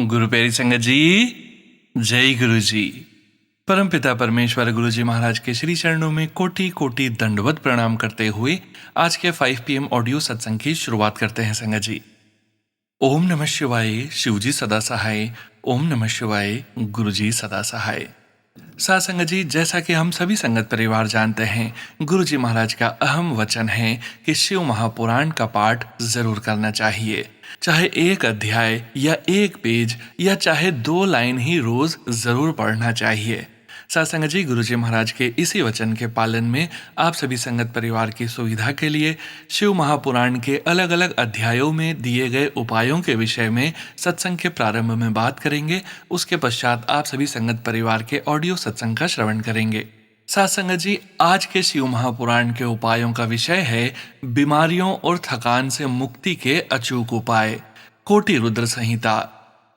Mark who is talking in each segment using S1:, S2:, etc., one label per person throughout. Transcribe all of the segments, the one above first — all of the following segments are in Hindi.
S1: गुरु प्यारी संगत जी, जय गुरु जी। परमपिता परमेश्वर गुरु जी महाराज के श्री चरणों में कोटि कोटि दंडवत प्रणाम करते हुए आज के 5 PM ऑडियो सत्संग की शुरुआत करते हैं संगत जी। ओम नमः शिवाय, शिवजी सदा सहाय। ओम नमः शिवाय, गुरु जी सदा सहाय। साथ संगत जी, जैसा कि हम सभी संगत परिवार जानते हैं, गुरु जी महाराज का अहम वचन है कि शिव महापुराण का पाठ जरूर करना चाहिए। चाहे एक अध्याय या एक पेज या चाहे 2 लाइन ही रोज जरूर पढ़ना चाहिए। साथ संगत जी, गुरु जी महाराज के इसी वचन के पालन में आप सभी संगत परिवार की सुविधा के लिए शिव महापुराण के अलग अलग अध्यायों में दिए गए उपायों के विषय में सत्संग के प्रारंभ में बात करेंगे। उसके पश्चात आप सभी संगत परिवार के ऑडियो सत्संग का श्रवण करेंगे। साथ संगत जी, आज के शिव महापुराण के उपायों का विषय है बीमारियों और थकान से मुक्ति के अचूक उपाय, कोटि रुद्र संहिता।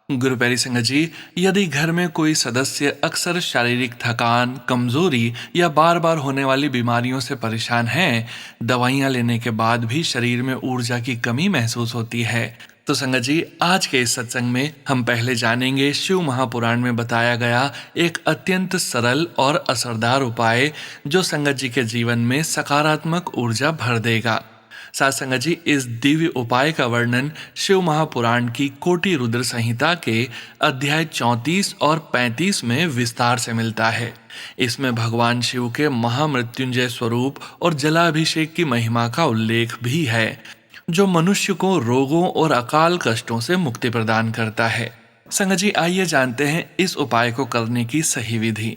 S1: गुरु प्यारी संगत जी, यदि घर में कोई सदस्य अक्सर शारीरिक थकान, कमजोरी या बार बार होने वाली बीमारियों से परेशान है, दवाइयां लेने के बाद भी शरीर में ऊर्जा की कमी महसूस होती है, तो संगत जी, आज के इस सत्संग में हम पहले जानेंगे शिव महापुराण में बताया गया एक अत्यंत सरल और असरदार उपाय जो संगत जी के जीवन में सकारात्मक ऊर्जा भर देगा। साथ संगत जी, इस दिव्य उपाय का वर्णन शिव महापुराण की कोटि रुद्र संहिता के अध्याय 34 और 35 में विस्तार से मिलता है। इसमें भगवान शिव के महामृत्युंजय स्वरूप और जलाभिषेक की महिमा का उल्लेख भी है, जो मनुष्य को रोगों और अकाल कष्टों से मुक्ति प्रदान करता है। संगत जी, आइए जानते हैं इस उपाय को करने की सही विधि।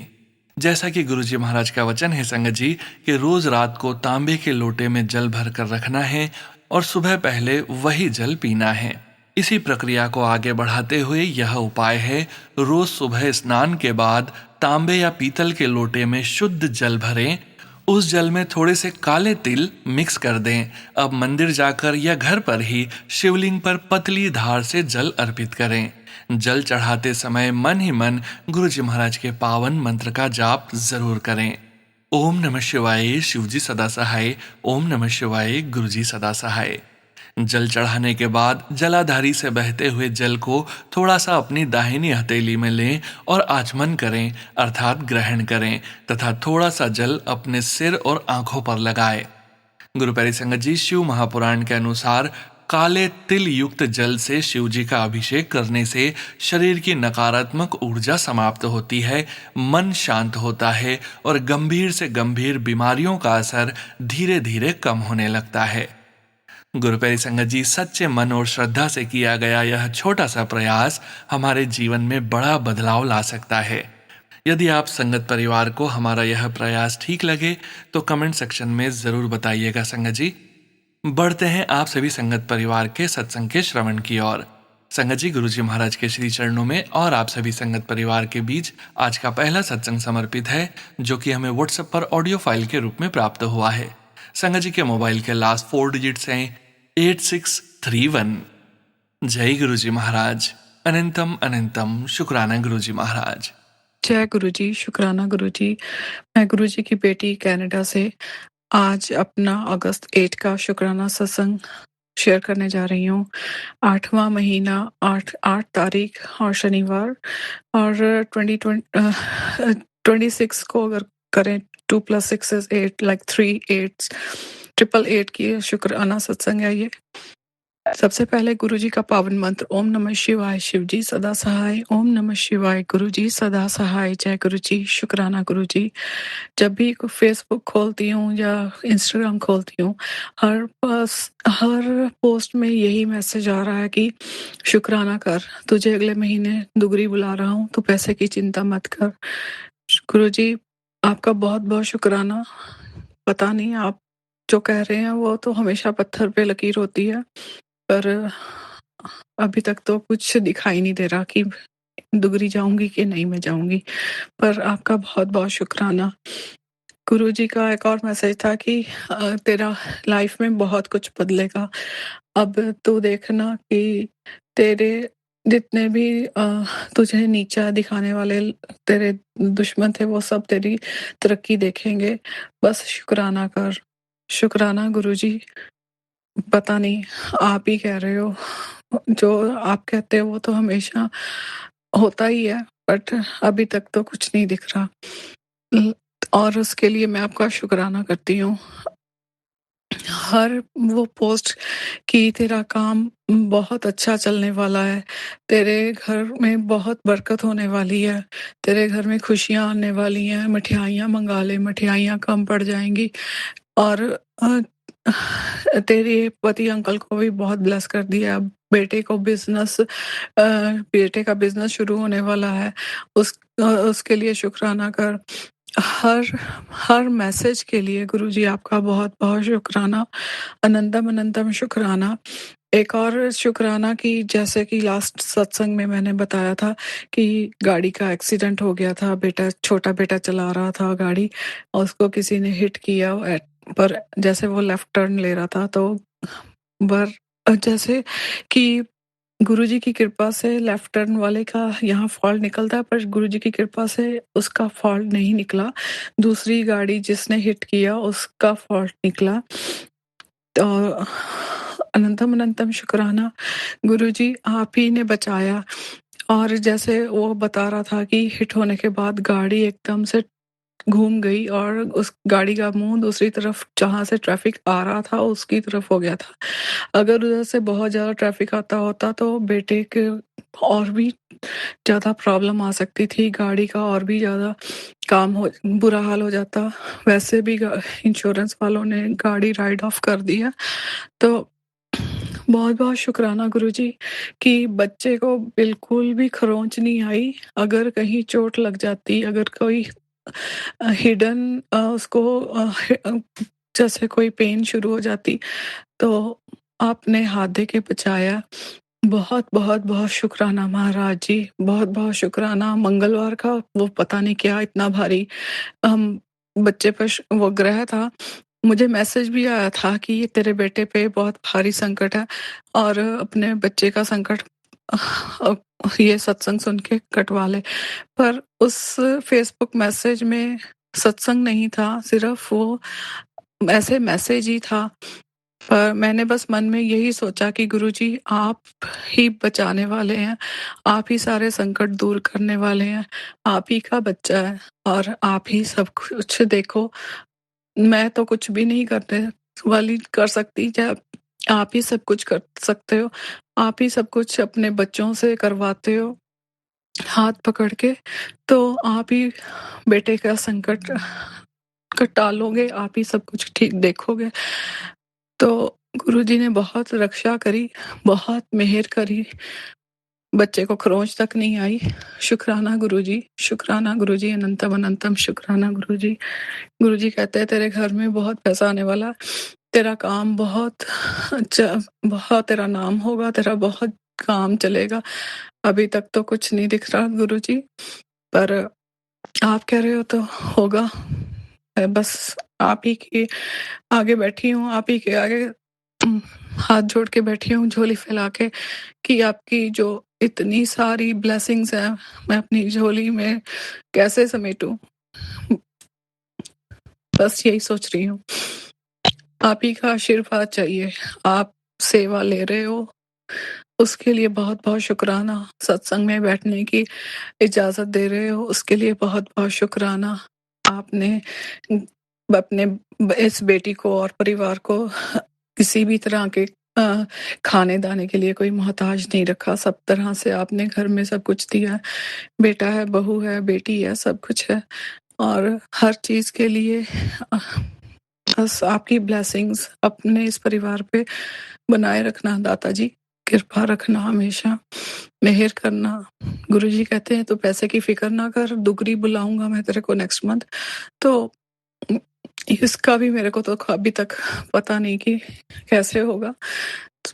S1: जैसा कि गुरु जी महाराज का वचन है संगत जी कि रोज रात को तांबे के लोटे में जल भर कर रखना है और सुबह पहले वही जल पीना है। इसी प्रक्रिया को आगे बढ़ाते हुए यह उपाय है, रोज सुबह स्नान के बाद तांबे या पीतल के लोटे में शुद्ध जल भरें, उस जल में थोड़े से काले तिल मिक्स कर दें। अब मंदिर जाकर या घर पर ही शिवलिंग पर पतली धार से जल अर्पित करें। जल चढ़ाते समय मन ही मन गुरु जी महाराज के पावन मंत्र का जाप जरूर करें। ओम नमः शिवाय, शिवजी सदा सहाय। ओम नमः शिवाय, गुरु जी सदा सहाय। जल चढ़ाने के बाद जलाधारी से बहते हुए जल को थोड़ा सा अपनी दाहिनी हथेली में लें और आचमन करें, अर्थात ग्रहण करें, तथा थोड़ा सा जल अपने सिर और आंखों पर लगाएं। गुरु प्यारी संगत जी, शिव महापुराण के अनुसार काले तिल युक्त जल से शिव जी का अभिषेक करने से शरीर की नकारात्मक ऊर्जा समाप्त होती है, मन शांत होता है और गंभीर से गंभीर बीमारियों का असर धीरे धीरे कम होने लगता है। गुरु प्यारी संगत जी, सच्चे मन और श्रद्धा से किया गया यह छोटा सा प्रयास हमारे जीवन में बड़ा बदलाव ला सकता है। यदि आप संगत परिवार को हमारा यह प्रयास ठीक लगे तो कमेंट सेक्शन में जरूर बताइएगा संगत जी। बढ़ते हैं आप सभी संगत परिवार के सत्संग के श्रवण की ओर। संगत जी, गुरु जी महाराज के श्री चरणों में और आप सभी संगत परिवार के बीच आज का पहला सत्संग समर्पित है, जो कि हमें व्हाट्सएप पर ऑडियो फाइल के रूप में प्राप्त हुआ है। संगत जी के मोबाइल के लास्ट 4 डिजिट्स हैं 8631। जय गुरु जी महाराज। अनंतम अनंतम शुक्राना गुरु जी महाराज।
S2: जय गुरु जी, शुक्राना गुरु जी। मैं गुरु जी की बेटी कनाडा से आज अपना अगस्त 8 का शुक्राना सत्संग शेयर करने जा रही हूँ। 8वां महीना, 8 तारीख और शनिवार, और 26 को अगर करें 2 + 6 is 8, like 3 8s, 888 की शुक्राना सत्संग है ये। सबसे पहले गुरु जी का पावन मंत्र ओम नमः शिवाय, शिव जी सदा सहाय। ओम नमः शिवाय, गुरु जी सदा सहाय। जय गुरु जी, शुक्राना गुरु जी। जब भी फेसबुक खोलती हूँ या इंस्टाग्राम खोलती हूँ, हर पोस्ट में यही मैसेज आ रहा है कि शुक्राना कर, तुझे अगले महीने दुगरी बुला रहा हूँ, तो पैसे की चिंता मत कर। गुरु जी, आपका बहुत बहुत शुक्राना। पता नहीं, आप जो कह रहे हैं वो तो हमेशा पत्थर पे लकीर होती है, पर अभी तक तो कुछ दिखाई नहीं दे रहा कि दुगरी जाऊंगी कि नहीं मैं जाऊंगी, पर आपका बहुत बहुत शुक्राना। गुरुजी का एक और मैसेज था कि तेरा लाइफ में बहुत कुछ बदलेगा। अब तू देखना कि तेरे जितने भी तुझे नीचा दिखाने वाले तेरे दुश्मन थे, वो सब तेरी तरक्की देखेंगे। बस शुक्राना कर। शुक्राना गुरुजी। पता नहीं, आप ही कह रहे हो, जो आप कहते हो वो तो हमेशा होता ही है, बट अभी तक तो कुछ नहीं दिख रहा। ल और उसके लिए मैं आपका शुकराना करती हूँ। हर वो पोस्ट कि तेरा काम बहुत अच्छा चलने वाला है, तेरे घर में बहुत बरकत होने वाली है, तेरे घर में खुशियाँ आने वाली हैं, मिठाइयाँ मँगा ले, मिठाइयाँ कम पड़ जाएँगी और तेरे पति अंकल को भी बहुत ब्लेस कर दिया। अब बेटे का बिज़नेस शुरू होने वाला है, उसके लिए शुकराना कर। हर हर मैसेज के लिए गुरुजी आपका बहुत-बहुत शुकराना, अनंतम अनंतम शुकराना। एक और शुकराना कि जैसे कि लास्ट सत्संग में मैंने बताया था कि गाड़ी का एक्सीडेंट हो गया था, छोटा बेटा चला रहा था गाड़ी और उसको किसी ने हिट किया पर जैसे वो लेफ्ट टर्न ले रहा था तो बर जैसे कि गुरुजी की कृपा से लेफ्ट टर्न वाले का यहाँ फॉल्ट निकलता है, पर गुरुजी की कृपा से उसका फॉल्ट नहीं निकला। दूसरी गाड़ी जिसने हिट किया उसका फॉल्ट निकला। तो अनंतम अनंतम शुक्राना गुरुजी, आप ही ने बचाया। और जैसे वो बता रहा था कि हिट होने के बाद गाड़ी एकदम से घूम गई और उस गाड़ी का मुंह दूसरी तरफ जहाँ से ट्रैफिक आ रहा था उसकी तरफ हो गया था। अगर उधर से बहुत ज़्यादा ट्रैफिक आता होता तो बेटे के और भी ज़्यादा प्रॉब्लम आ सकती थी, गाड़ी का और भी ज़्यादा बुरा हाल हो जाता। वैसे भी इंश्योरेंस वालों ने गाड़ी राइड ऑफ कर दी है। तो बहुत-बहुत शुक्राना गुरुजी कि बच्चे को बिल्कुल भी खरोंच नहीं आई। अगर कहीं चोट लग जाती, अगर कोई हिडन उसको जैसे कोई पेन शुरू हो जाती, तो आपने हाथ दे के बचाया। बहुत-बहुत बहुत शुक्राना महाराज जी, बहुत-बहुत शुक्राना। मंगलवार का वो पता नहीं क्या इतना भारी हम बच्चे पर वो ग्रह था। मुझे मैसेज भी आया था कि ये तेरे बेटे पे बहुत भारी संकट है और अपने बच्चे का संकट अ, ये सत्संग सुन के कटवा ले। पर उस फेसबुक मैसेज में सत्संग नहीं था, सिर्फ वो ऐसे मैसेज ही था। पर मैंने बस मन में यही सोचा कि गुरुजी आप ही बचाने वाले हैं, आप ही सारे संकट दूर करने वाले हैं, आप ही का बच्चा है और आप ही सब कुछ देखो। मैं तो कुछ भी नहीं कर सकती, क्या आप ही सब कुछ कर सकते हो। आप ही सब कुछ अपने बच्चों से करवाते हो, हाथ पकड़ के, तो आप ही बेटे का संकट टालोगे, आप ही सब कुछ ठीक देखोगे। तो गुरुजी ने बहुत रक्षा करी, बहुत मेहर करी, बच्चे को खरोंच तक नहीं आई। शुक्राना गुरुजी, अनंतम अनंतम शुक्राना गुरुजी। गुरुजी कहते हैं तेरे घर में बहुत पैसा आने वाला, तेरा काम बहुत अच्छा, बहुत तेरा नाम होगा, तेरा बहुत काम चलेगा। अभी तक तो कुछ नहीं दिख रहा गुरुजी, पर आप कह रहे हो तो होगा। मैं बस आप ही के आगे बैठी हूँ, आप ही के आगे हाथ जोड़ के बैठी हूँ झोली फैला के कि आपकी जो इतनी सारी ब्लेसिंग्स हैं, मैं अपनी झोली में कैसे समेटूँ? बस यही सोच रही हूँ। आप ही का आशीर्वाद चाहिए। आप सेवा ले रहे हो, उसके लिए बहुत-बहुत शुकराना। सत्संग में बैठने की इजाज़त दे रहे हो, उसके लिए बहुत-बहुत शुकराना। आपने अपने इस बेटी को और परिवार को किसी भी तरह के खाने-दाने के लिए कोई मोहताज नहीं रखा। सब तरह से आपने घर में सब कुछ दिया है। बेटा है, बहू है, बेटी है, सब कुछ है और हर चीज़ के लिए अ, बस आपकी ब्लेसिंग्स अपने इस परिवार पे बनाए रखना दाता जी। कृपा रखना हमेशा, मेहर करना। गुरुजी कहते हैं, "तू पैसे की फ़िक्र ना कर, दुगनी बुलाऊँगा मैं तेरे को नेक्स्ट मंथ।" तो उम, इसका भी मेरे को तो अभी तक पता नहीं कि कैसे होगा।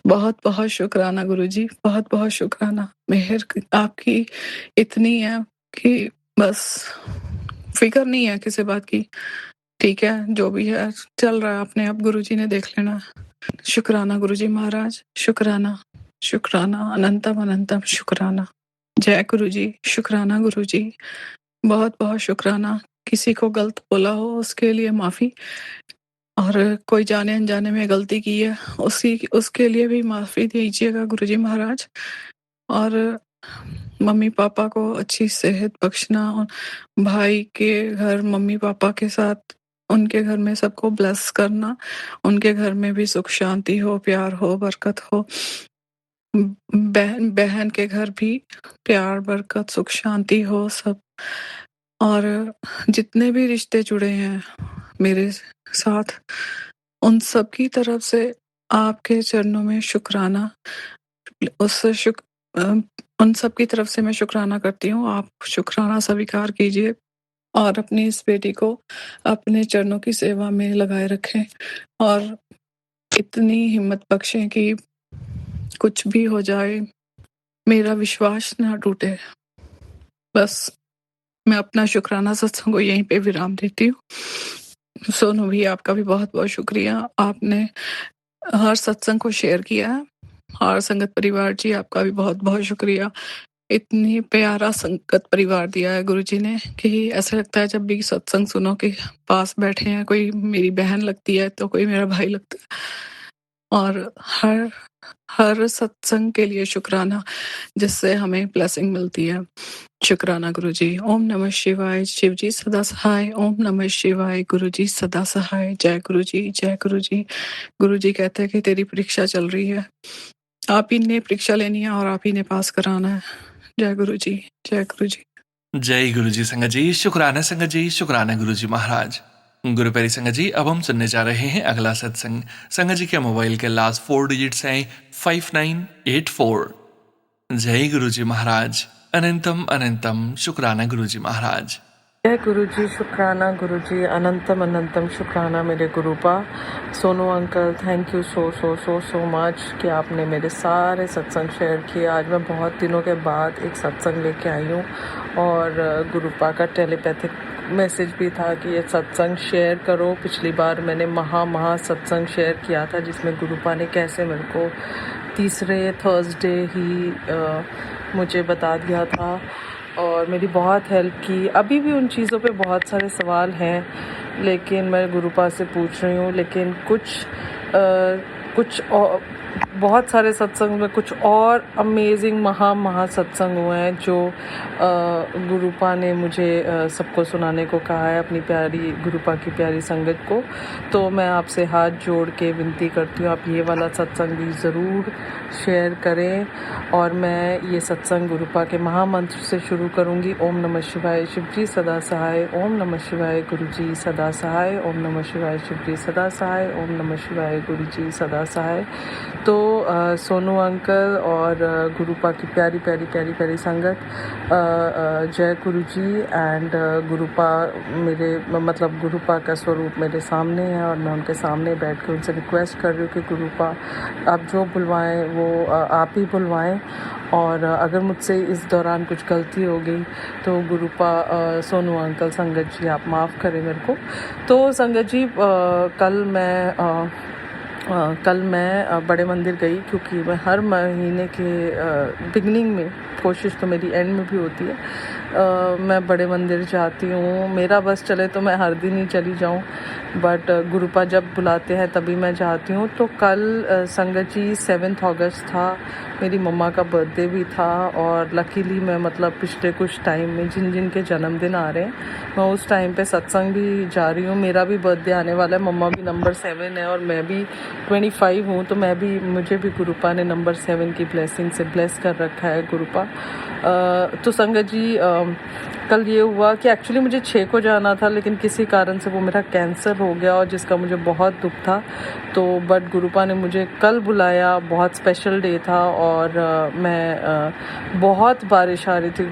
S2: बहुत-बहुत शुकराना गुरुजी, बहुत-बहुत शुकराना। मेहर आपकी इतनी है कि बस फ़िक्र नहीं है किसी बात की। ठीक है, जो भी है चल रहा है अपने आप, गुरुजी ने देख लेना। शुकराना गुरुजी महाराज, शुकराना, शुकराना, अनंतम अनंतम शुकराना। जय गुरुजी, शुकराना गुरुजी। बहुत-बहुत शुकराना। किसी को गलत बोला हो उसके लिए माफ़ी। और कोई जाने अनजाने में गलती की है उसके लिए भी माफ़ी दीजिएगा गुरुजी महाराज। और मम्मी पापा को अच्छी सेहत बख्शना और भाई के घर मम्मी पापा के साथ उनके घर में सबको ब्लेस करना, उनके घर में भी सुख शांति हो, प्यार हो, बरकत हो। बहन के घर भी प्यार, बरकत, सुख शांति हो सब। और जितने भी रिश्ते जुड़े हैं मेरे साथ, उन सब की तरफ से आपके चरणों में शुक्राना, उन सब की तरफ से मैं शुक्राना करती हूँ। आप शुक्राना स्वीकार कीजिए और अपनी इस बेटी को अपने चरणों की सेवा में लगाए रखें और इतनी हिम्मत बख्शें कि कुछ भी हो जाए मेरा विश्वास ना टूटे। बस मैं अपना शुक्राना सत्संग को यहीं पे विराम देती हूँ। सोनू भी आपका भी बहुत बहुत शुक्रिया, आपने हर सत्संग को शेयर किया है। और संगत परिवार जी आपका भी बहुत बहुत शुक्रिया, इतनी प्यारा संगत परिवार दिया है गुरुजी ने कि ऐसा लगता है जब भी सत्संग सुनो कि पास बैठे हैं, कोई मेरी बहन लगती है तो कोई मेरा भाई लगता है। और हर सत्संग के लिए शुक्राना जिससे हमें ब्लेसिंग मिलती है। शुक्राना गुरुजी। ओम नमः शिवाय। शिव जी सदा सहाय। ओम नमः शिवाय। गुरुजी सदा सहाय। जय गुरुजी, जय गुरुजी। गुरुजी कहते हैं कि तेरी परीक्षा चल रही है, आप ही ने परीक्षा लेनी है और आप ही ने पास कराना है। जय गुरुजी, जय गुरुजी।
S1: जय गुरु जी संगत जी, शुक्राना संगत जी, शुक्राना गुरु जी महाराज। गुरु प्यारी संगत जी, अब हम सुनने जा रहे हैं अगला सत्संग। संगत जी के मोबाइल के लास्ट 4 डिजिट्स हैं 5984। जय गुरु जी महाराज। अनंतम अनंतम शुक्राना गुरु जी महाराज।
S3: जय गुरुजी, शुक्राना गुरुजी, अनंतम अनंतम शुक्राना मेरे गुरुपा। Sonu uncle, thank you so so so so much कि आपने मेरे सारे सत्संग शेयर किए। आज मैं बहुत दिनों के बाद एक सत्संग लेके आई हूँ और गुरुपा का टेलीपैथिक मैसेज भी था कि ये सत्संग शेयर करो। पिछली बार मैंने महा सत्संग शेयर किया था जिसमें गुरुपा ने कैसे मेरे को तीसरे थर्सडे ही मुझे बता दिया था और मेरी बहुत हेल्प की। अभी भी उन चीज़ों पे बहुत सारे सवाल हैं लेकिन मैं गुरुपा से पूछ रही हूँ। लेकिन कुछ और बहुत सारे सत्संग में कुछ और अमेजिंग महा सत्संग हुए हैं जो गुरुपा ने मुझे सबको सुनाने को कहा है, अपनी प्यारी गुरुपा की प्यारी संगत को। तो मैं आपसे हाथ जोड़ के विनती करती हूँ, आप ये वाला सत्संग भी ज़रूर शेयर करें। और मैं ये सत्संग गुरुपा के महामंत्र से शुरू करूँगी। ओम नमः शिवाय, शिव जी सदा सहाय। ओम नमः शिवाय, गुरु जी सदा सहाय। ओम नमः शिवाय, शिव जी सदा सहाय। ओम नमः शिवाय, गुरु जी सदा सहाय। तो सोनू अंकल और गुरुपा की प्यारी प्यारी प्यारी प्यारी संगत, जय गुरु जी। एंड गुरुपा मेरे मतलब गुरुपा का स्वरूप मेरे सामने है और मैं उनके सामने बैठ कर उनसे रिक्वेस्ट कर रही हूँ कि गुरुपा आप जो बुलवाएं वो आप ही बुलवाएं। और अगर मुझसे इस दौरान कुछ गलती हो गई तो गुरुपा, सोनू अंकल, संगत जी आप माफ़ करें मेरे को। तो संगत जी कल मैं बड़े मंदिर गई क्योंकि मैं हर महीने के बिगनिंग में, कोशिश तो मेरी एंड में भी होती है, मैं बड़े मंदिर जाती हूँ। मेरा बस चले तो मैं हर दिन ही चली जाऊँ बट गुरुपा जब बुलाते हैं तभी मैं जाती हूँ। तो कल संगत जी 7 अगस्त था, मेरी मम्मा का बर्थडे भी था और लकीली मैं मतलब पिछले कुछ टाइम में जिन के जन्मदिन आ रहे हैं मैं उस टाइम पे सत्संग भी जा रही हूँ। मेरा भी बर्थडे आने वाला है, मम्मा भी नंबर 7 है और मैं भी 25 हूँ। तो मुझे भी गुरुपा ने नंबर 7 की ब्लेसिंग से ब्लेस कर रखा है गुरुपा। तो संगत जी कल ये हुआ कि एक्चुअली मुझे 6 को जाना था लेकिन किसी कारण से वो मेरा कैंसिल हो गया और जिसका मुझे बहुत दुख था। तो बट गुरुपा ने मुझे कल बुलाया, बहुत स्पेशल डे था और मैं बहुत बारिश आ रही थी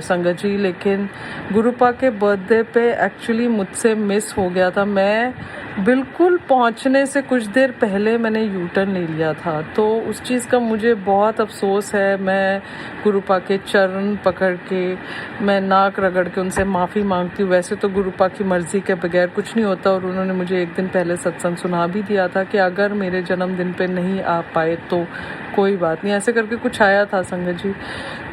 S3: संगत जी, लेकिन गुरुपा के बर्थडे पे एक्चुअली मुझसे मिस हो गया था। मैं बिल्कुल पहुंचने से कुछ देर पहले मैंने यू टर्न ले लिया था तो उस चीज़ का मुझे बहुत अफसोस है। मैं गुरुपा के चरण पकड़ के मैं नाक रगड़ के उनसे माफ़ी मांगती हूँ। वैसे तो गुरुपा की मर्ज़ी के बगैर कुछ नहीं होता, और उन्होंने मुझे एक दिन पहले सत्संग सुना भी दिया था कि अगर मेरे जन्मदिन पे नहीं आ पाए तो कोई बात नहीं, ऐसे करके कुछ आया था संगत जी।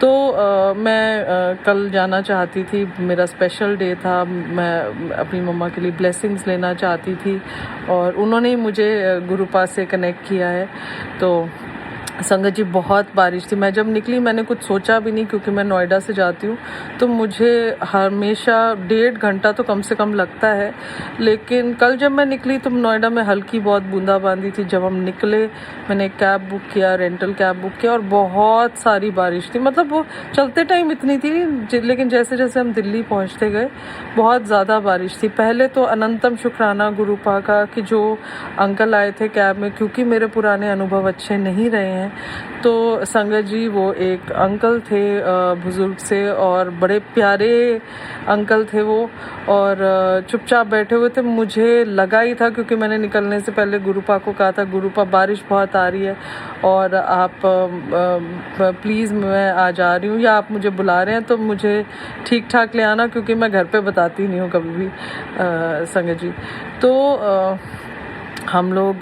S3: तो मैं कल जाना चाहती थी, मेरा स्पेशल डे था, मैं अपनी मम्मा के लिए ब्लेसिंग्स लेना चाहती थी, और उन्होंने ही मुझे गुरुपा से कनेक्ट किया है। तो संगत जी बहुत बारिश थी, मैं जब निकली मैंने कुछ सोचा भी नहीं, क्योंकि मैं नोएडा से जाती हूँ तो मुझे हमेशा 1.5 घंटा तो कम से कम लगता है। लेकिन कल जब मैं निकली तो नोएडा में हल्की बहुत बूंदाबांदी थी। जब हम निकले मैंने एक कैब बुक किया, रेंटल कैब बुक किया, और बहुत सारी बारिश थी। मतलब वो चलते टाइम इतनी थी, लेकिन जैसे जैसे हम दिल्ली पहुँचते गए बहुत ज़्यादा बारिश थी। पहले तो अनंतम शुक्राना गुरुपा का कि जो अंकल आए थे कैब में, क्योंकि मेरे पुराने अनुभव अच्छे नहीं रहे हैं, तो संगत जी वो एक अंकल थे बुज़ुर्ग से, और बड़े प्यारे अंकल थे वो, और चुपचाप बैठे हुए थे। मुझे लगा ही था, क्योंकि मैंने निकलने से पहले गुरुपा को कहा था, गुरुपा बारिश बहुत आ रही है और आप प्लीज़ मैं आ जा रही हूँ, या आप मुझे बुला रहे हैं तो मुझे ठीक ठाक ले आना, क्योंकि मैं घर पे बताती नहीं हूँ कभी भी संगत जी। तो हम लोग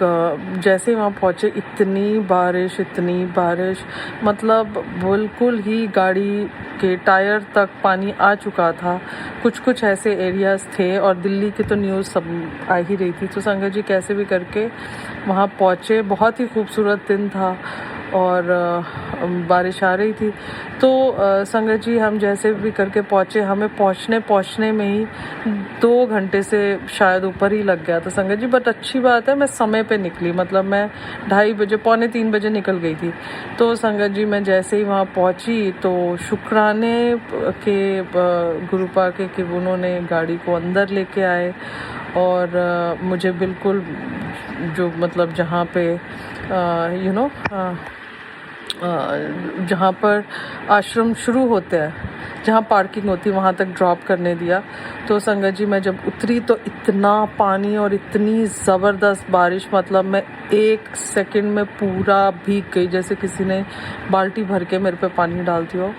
S3: जैसे ही वहाँ पहुँचे इतनी बारिश, मतलब बिल्कुल ही गाड़ी के टायर तक पानी आ चुका था। कुछ ऐसे एरियाज़ थे, और दिल्ली की तो न्यूज़ सब आ ही रही थी। तो संगत जी कैसे भी करके वहाँ पहुँचे। बहुत ही खूबसूरत दिन था, और बारिश आ रही थी। तो संगत जी हम जैसे भी करके पहुँचे, हमें पहुँचने में ही 2 घंटे से शायद ऊपर ही लग गया था संगत जी। बट अच्छी बात है मैं समय पे निकली, मतलब मैं 2:30 बजे, पौने 3 बजे निकल गई थी। तो संगत जी मैं जैसे ही वहाँ पहुँची तो शुक्राने के गुरुपा के कि उन्होंने गाड़ी को अंदर लेके आए, और मुझे बिल्कुल जो मतलब जहाँ पे जहाँ पर आश्रम शुरू होते हैं, जहाँ पार्किंग होती है, वहाँ तक ड्रॉप करने दिया। तो संगत जी मैं जब उतरी तो इतना पानी और इतनी ज़बरदस्त बारिश, मतलब मैं 1 सेकंड में पूरा भीग गई, जैसे किसी ने बाल्टी भर के मेरे पे पानी डालती हो।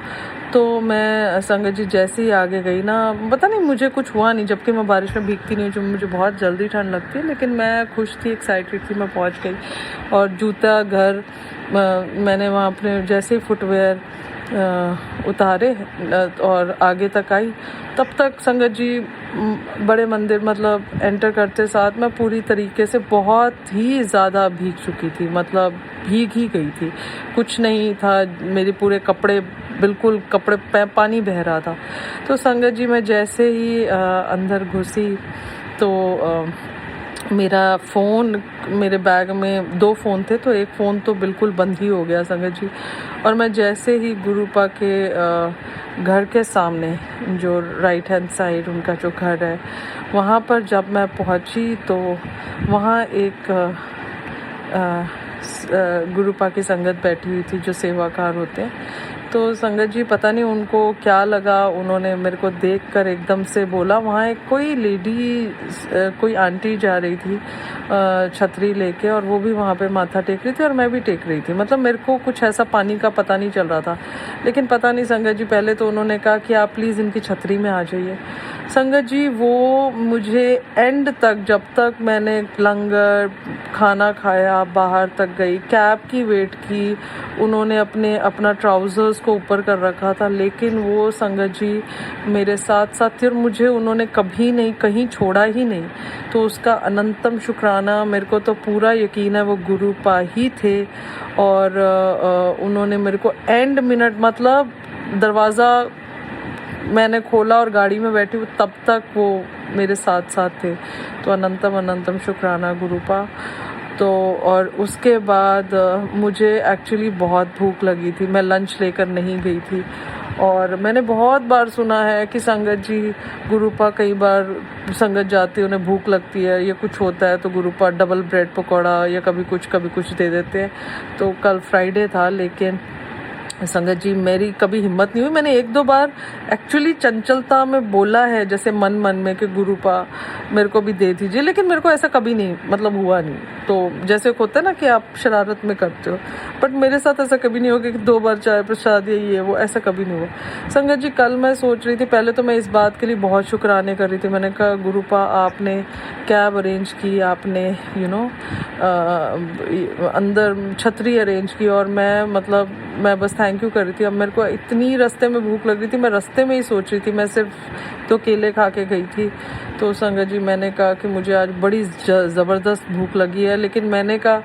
S3: तो मैं संगत जी जैसे ही आगे गई ना, पता नहीं मुझे कुछ हुआ नहीं, जबकि मैं बारिश में भीगती नहीं हूँ, जो मुझे बहुत जल्दी ठंड लगती है। लेकिन मैं खुश थी, एक्साइटेड थी, मैं पहुँच गई। और जूता घर मैंने वहाँ अपने जैसे ही फुटवेयर उतारे और आगे तक आई, तब तक संगत जी बड़े मंदिर मतलब एंटर करते साथ मैं पूरी तरीके से बहुत ही ज़्यादा भीग चुकी थी, मतलब भीग ही गई थी, कुछ नहीं था, मेरे पूरे कपड़े बिल्कुल कपड़े पे पानी बह रहा था। तो संगत जी मैं जैसे ही अंदर घुसी तो मेरा फ़ोन, मेरे बैग में 2 फ़ोन थे, तो एक फ़ोन तो बिल्कुल बंद ही हो गया संगत जी। और मैं जैसे ही गुरुपा के घर के सामने, जो राइट हैंड साइड उनका जो घर है, वहाँ पर जब मैं पहुँची तो वहाँ एक गुरुपा की संगत बैठी हुई थी, जो सेवाकार होते हैं। तो संगत जी पता नहीं उनको क्या लगा, उन्होंने मेरे को देखकर एकदम से बोला, वहाँ एक कोई लेडी, कोई आंटी जा रही थी छतरी लेके, और वो भी वहाँ पे माथा टेक रही थी और मैं भी टेक रही थी। मतलब मेरे को कुछ ऐसा पानी का पता नहीं चल रहा था, लेकिन पता नहीं संगत जी पहले तो उन्होंने कहा कि आप प्लीज़ इनकी छतरी में आ जाइए। संगत जी वो मुझे एंड तक, जब तक मैंने लंगर खाना खाया, बाहर तक गई, कैब की वेट की, उन्होंने अपना ट्राउज़र्स को ऊपर कर रखा था, लेकिन वो संगत जी मेरे साथ साथ थी और मुझे उन्होंने कभी नहीं कहीं छोड़ा ही नहीं। तो उसका अनंतम शुक्राना, मेरे को तो पूरा यकीन है वो गुरुपा ही थे। और उन्होंने मेरे को एंड मिनट, मतलब दरवाज़ा मैंने खोला और गाड़ी में बैठी, तब तक वो मेरे साथ साथ थे। तो अनंतम शुक्राना गुरुपा। तो और उसके बाद मुझे एक्चुअली बहुत भूख लगी थी, मैं लंच लेकर नहीं गई थी। और मैंने बहुत बार सुना है कि संगत जी गुरुपा, कई बार संगत जाती है उन्हें भूख लगती है या कुछ होता है तो गुरुपा डबल ब्रेड पकौड़ा या कभी कुछ दे देते हैं। तो कल फ्राइडे था, लेकिन संगत जी मेरी कभी हिम्मत नहीं हुई, मैंने एक दो बार एक्चुअली चंचलता में बोला है, जैसे मन मन में कि गुरुपा मेरे को भी दे दीजिए, लेकिन मेरे को ऐसा कभी नहीं मतलब हुआ नहीं। तो जैसे होता है ना कि आप शरारत में करते हो, बट मेरे साथ ऐसा कभी नहीं हुआ कि 2 बार चाय प्रसाद या ये वो, ऐसा कभी नहीं हुआ। संगत जी कल मैं सोच रही थी, पहले तो मैं इस बात के लिए बहुत शुक्राने कर रही थी, मैंने कहा गुरुपा आपने कैब अरेंज की, आपने अंदर छतरी अरेंज की, और मैं बस थैंक यू कर रही थी। अब मेरे को इतनी रास्ते में भूख लग रही थी, मैं रास्ते में ही सोच रही थी, मैं सिर्फ 2 केले खा के गई थी। तो संगत जी मैंने कहा कि मुझे आज बड़ी ज़बरदस्त भूख लगी है, लेकिन मैंने कहा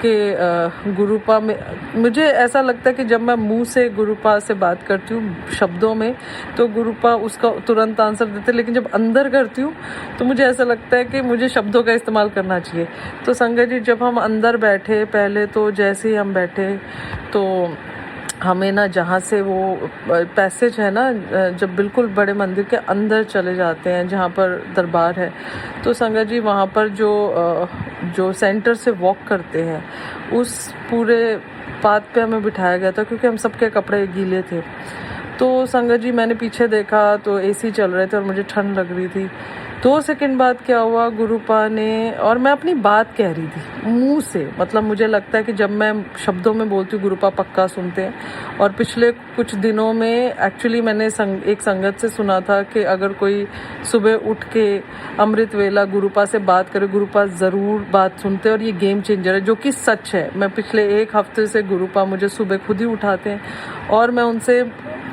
S3: कि गुरुपा में मुझे ऐसा लगता है कि जब मैं मुंह से गुरुपा से बात करती हूँ शब्दों में, तो गुरुपा उसका तुरंत आंसर देते, लेकिन जब अंदर करती हूँ तो मुझे ऐसा लगता है कि मुझे शब्दों का इस्तेमाल करना चाहिए। तो संगत जी जब हम अंदर बैठे, पहले तो जैसे ही हम बैठे तो हमें ना जहाँ से वो पैसेज है ना, जब बिल्कुल बड़े मंदिर के अंदर चले जाते हैं जहाँ पर दरबार है, तो संगत जी वहाँ पर जो सेंटर से वॉक करते हैं उस पूरे पाथ पे हमें बिठाया गया था, क्योंकि हम सबके कपड़े गीले थे। तो संगत जी मैंने पीछे देखा तो एसी चल रहे थे और मुझे ठंड लग रही थी। 2 सेकंड बाद क्या हुआ, गुरुपा ने, और मैं अपनी बात कह रही थी मुंह से, मतलब मुझे लगता है कि जब मैं शब्दों में बोलती हूँ गुरुपा पक्का सुनते हैं। और पिछले कुछ दिनों में एक्चुअली मैंने एक संगत से सुना था कि अगर कोई सुबह उठ के अमृत वेला गुरुपा से बात करे, गुरुपा ज़रूर बात सुनते हैं, और ये गेम चेंजर है, जो कि सच है। मैं पिछले 1 हफ्ते से गुरुपा मुझे सुबह खुद ही उठाते हैं और मैं उनसे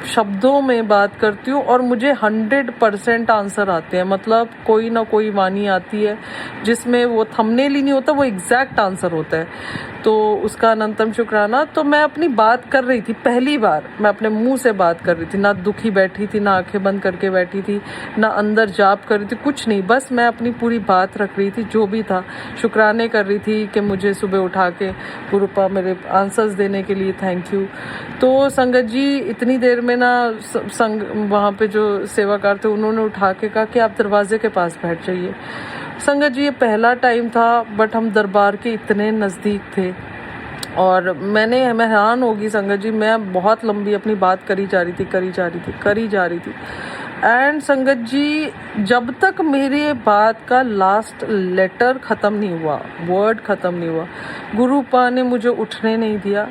S3: शब्दों में बात करती हूँ और मुझे 100% आंसर आते हैं। मतलब कोई ना कोई वाणी आती है जिसमें वो थंबनेल ही नहीं होता, वो एग्जैक्ट आंसर होता है। तो उसका अनंतम शुक्राना। तो मैं अपनी बात कर रही थी, पहली बार मैं अपने मुंह से बात कर रही थी, ना दुखी बैठी थी, ना आंखें बंद करके बैठी थी, ना अंदर जाप कर रही थी, कुछ नहीं, बस मैं अपनी पूरी बात रख रही थी, जो भी था शुक्राने कर रही थी कि मुझे सुबह उठा के गुरुपा मेरे आंसर्स देने के लिए थैंक यू। तो संगत जी इतनी देर में ना वहाँ पे जो सेवाकार थे उन्होंने उठा के कहा कि आप दरवाजे के पास बैठ जाइए। संगत जी ये पहला टाइम था, बट हम दरबार के इतने नज़दीक थे और मैं हैरान होगी संगत जी, मैं बहुत लंबी अपनी बात करी जा रही थी एंड संगत जी जब तक मेरे बात का लास्ट लेटर ख़त्म नहीं हुआ, वर्ड ख़त्म नहीं हुआ, गुरुपा ने मुझे उठने नहीं दिया।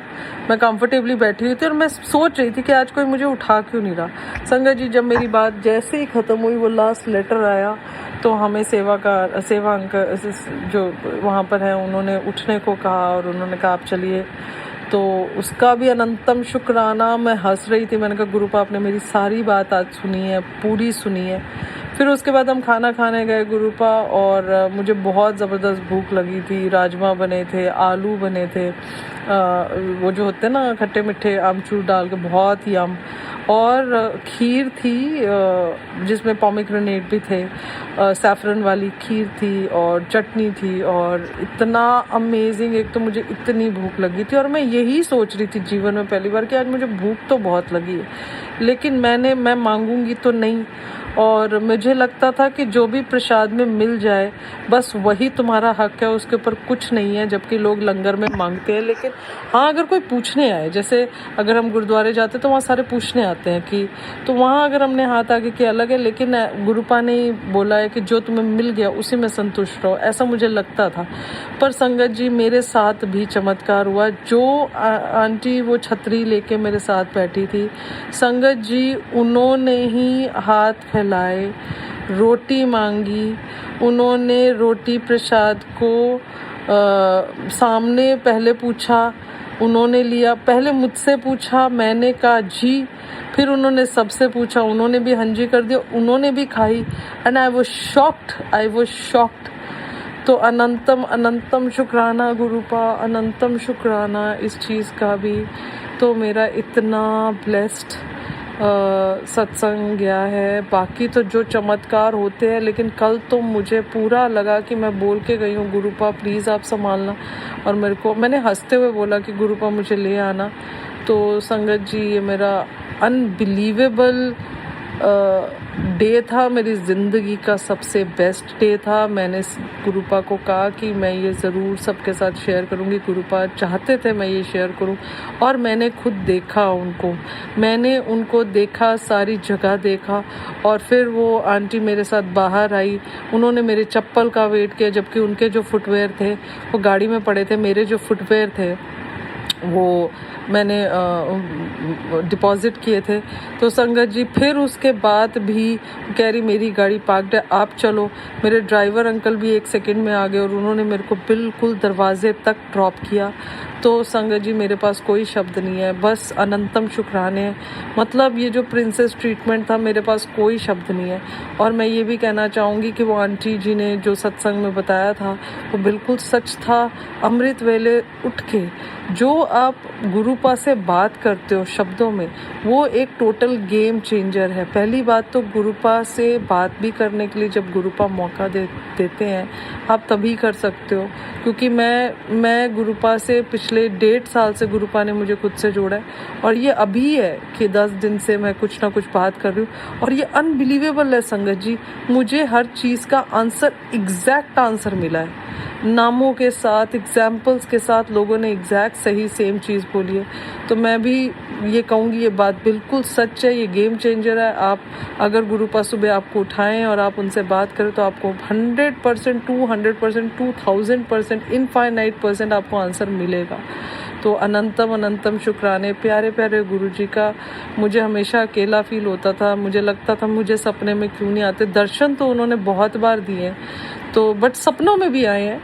S3: मैं कंफर्टेबली बैठी हुई थी और मैं सोच रही थी कि आज कोई मुझे उठा क्यों नहीं रहा। संगत जी जब मेरी बात जैसे ही ख़त्म हुई, वो लास्ट लेटर आया, तो हमें सेवा अंकल जो वहाँ पर है उन्होंने उठने को कहा और उन्होंने कहा आप चलिए। तो उसका भी अनंतम शुक्राना। मैं हंस रही थी, मैंने कहा गुरुपा आपने मेरी सारी बात आज सुनी है, पूरी सुनी है। फिर उसके बाद हम खाना खाने गए गुरुपा, और मुझे बहुत ज़बरदस्त भूख लगी थी। राजमा बने थे, आलू बने थे, वो जो होते हैं ना खट्टे मीठे आमचूर डाल के, बहुत ही और खीर थी जिसमें पोमेग्रेनेट भी थे, सैफरन वाली खीर थी और चटनी थी, और इतना अमेजिंग। एक तो मुझे इतनी भूख लगी थी और मैं यही सोच रही थी जीवन में पहली बार कि आज मुझे भूख तो बहुत लगी है, लेकिन मैं मांगूंगी तो नहीं। और मुझे लगता था कि जो भी प्रसाद में मिल जाए बस वही तुम्हारा हक है, उसके ऊपर कुछ नहीं है, जबकि लोग लंगर में मांगते हैं। लेकिन हाँ, अगर कोई पूछने आए, जैसे अगर हम गुरुद्वारे जाते तो वहाँ सारे पूछने आते हैं कि, तो वहाँ अगर हमने हाथ आगे किया अलग है, लेकिन गुरुपा ने बोला है कि जो तुम्हें मिल गया उसी में संतुष्ट रहो, ऐसा मुझे लगता था। पर संगत जी मेरे साथ भी चमत्कार हुआ। जो आंटी वो छतरी लेके मेरे साथ बैठी थी, संगत जी उन्होंने ही हाथ फैलाए, रोटी मांगी, उन्होंने रोटी प्रसाद को सामने पहले पूछा, उन्होंने लिया, पहले मुझसे पूछा, मैंने कहा जी, फिर उन्होंने सबसे पूछा, उन्होंने भी हाँ जी कर दिया, उन्होंने भी खाई, एंड आई वाज शॉक्ड। तो अनंतम शुक्राना गुरुपा, अनंतम शुक्राना इस चीज़ का भी। तो मेरा इतना ब्लेस्ड सत्संग गया है। बाकी तो जो चमत्कार होते हैं, लेकिन कल तो मुझे पूरा लगा कि मैं बोल के गई हूँ गुरुपा प्लीज़ आप संभालना, और मैंने हंसते हुए बोला कि गुरुपा मुझे ले आना। तो संगत जी ये मेरा अनबिलीवेबल डे था मेरी ज़िंदगी का सबसे बेस्ट डे था। मैंने गुरुपा को कहा कि मैं ये ज़रूर सबके साथ शेयर करूँगी। गुरुपा चाहते थे मैं ये शेयर करूँ और मैंने खुद देखा मैंने उनको देखा, सारी जगह देखा। और फिर वो आंटी मेरे साथ बाहर आई, उन्होंने मेरे चप्पल का वेट किया, जबकि उनके जो फुटवेयर थे वो गाड़ी में पड़े थे। मेरे जो फुटवेयर थे वो मैंने डिपॉज़िट किए थे। तो संगत जी फिर उसके बाद भी कह रही मेरी गाड़ी पार्क्ड है, आप चलो। मेरे ड्राइवर अंकल भी 1 सेकंड में आ गए और उन्होंने मेरे को बिल्कुल दरवाजे तक ड्रॉप किया। तो संगत जी मेरे पास कोई शब्द नहीं है, बस अनंतम शुक्राने। मतलब ये जो प्रिंसेस ट्रीटमेंट था, मेरे पास कोई शब्द नहीं है। और मैं ये भी कहना चाहूँगी कि वो आंटी जी ने जो सत्संग में बताया था वो बिल्कुल सच था। अमृत वेले उठ के जो आप गुरुपा से बात करते हो शब्दों में, वो एक टोटल गेम चेंजर है। पहली बात तो गुरुपा से बात भी करने के लिए जब गुरुपा मौका देते हैं आप तभी कर सकते हो। क्योंकि मैं गुरुपा से पिछले 1.5 साल से गुरुपा ने मुझे खुद से जोड़ा है और ये अभी है कि 10 दिन से मैं कुछ ना कुछ बात कर रही हूँ। और ये अनबिलीवेबल है संगत जी, मुझे हर चीज़ का आंसर, एग्जैक्ट आंसर मिला है। नामों के साथ, एग्जाम्पल्स के साथ लोगों ने एग्जैक्ट सही सेम चीज़ बोली है। तो मैं भी ये कहूँगी ये बात बिल्कुल सच है, ये गेम चेंजर है। आप अगर गुरुपा सुबह आपको उठाएं और आप उनसे बात करें तो आपको 100%, 200%, 2000%, इनफाइनाइट % आपको आंसर मिलेगा। तो अनंतम अनंतम शुक्राने प्यारे प्यारे गुरुजी का। मुझे हमेशा अकेला फील होता था, मुझे लगता था मुझे सपने में क्यों नहीं आते। दर्शन तो उन्होंने बहुत बार दिए हैं, तो बट सपनों में भी आए हैं।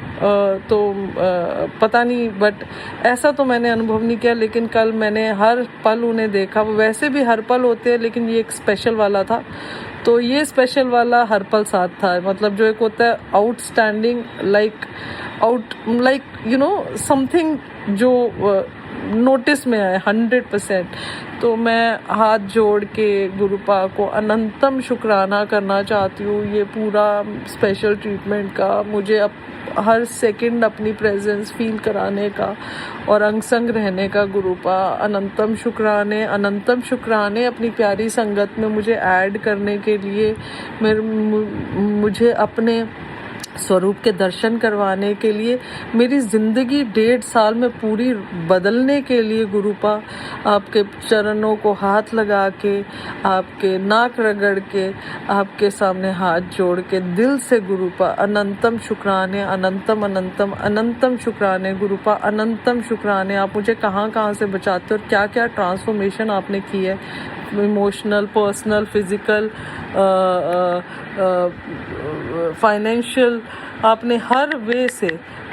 S3: पता नहीं, बट ऐसा तो मैंने अनुभव नहीं किया। लेकिन कल मैंने हर पल उन्हें देखा। वो वैसे भी हर पल होते हैं, लेकिन ये एक स्पेशल वाला था। तो ये स्पेशल वाला हर पल साथ था। मतलब जो एक होता है outstanding, like you know something जो नोटिस में आए 100%। तो मैं हाथ जोड़ के गुरुपा को अनंतम शुक्राना करना चाहती हूँ ये पूरा स्पेशल ट्रीटमेंट का, मुझे हर सेकंड अपनी प्रेजेंस फील कराने का और अंग संग रहने का। गुरुपा अनंतम शुक्राने अपनी प्यारी संगत में मुझे ऐड करने के लिए, मुझे अपने स्वरूप के दर्शन करवाने के लिए, मेरी ज़िंदगी 1.5 साल में पूरी बदलने के लिए। गुरुपा आपके चरणों को हाथ लगा के, आपके नाक रगड़ के, आपके सामने हाथ जोड़ के दिल से गुरुपा अनंतम शुक्राने, अनंतम अनंतम अनंतम शुक्राने। गुरुपा अनंतम शुक्राने। आप मुझे कहाँ कहाँ से बचाते हो और क्या क्या ट्रांसफॉर्मेशन आपने की है, इमोशनल, पर्सनल, फिज़िकल, फाइनेंशियल, आपने हर वे से,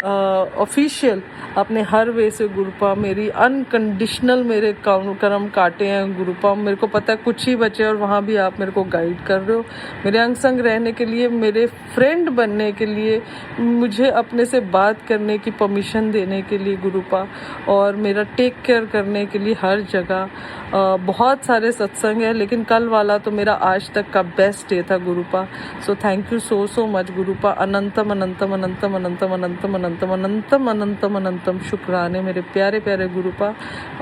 S3: ऑफिशियल, आपने हर वे से गुरुपा मेरी अनकंडीशनल मेरे कर्म काटे हैं। गुरुपा मेरे को पता है कुछ ही बचे और वहाँ भी आप मेरे को गाइड कर रहे हो, मेरे अंग संग रहने के लिए, मेरे फ्रेंड बनने के लिए, मुझे अपने से बात करने की परमिशन देने के लिए गुरुपा, और मेरा टेक केयर करने के लिए हर जगह। बहुत सारे सत्संग है, लेकिन कल वाला तो मेरा आज तक का बेस्ट डे था गुरुपा। So thank you so much गुरुपा। अनंतम अनंतम अनंतम अनंतम अनंतम अनंतम अनंतम अनंतम अनंतम शुक्राने मेरे प्यारे प्यारे गुरुपा।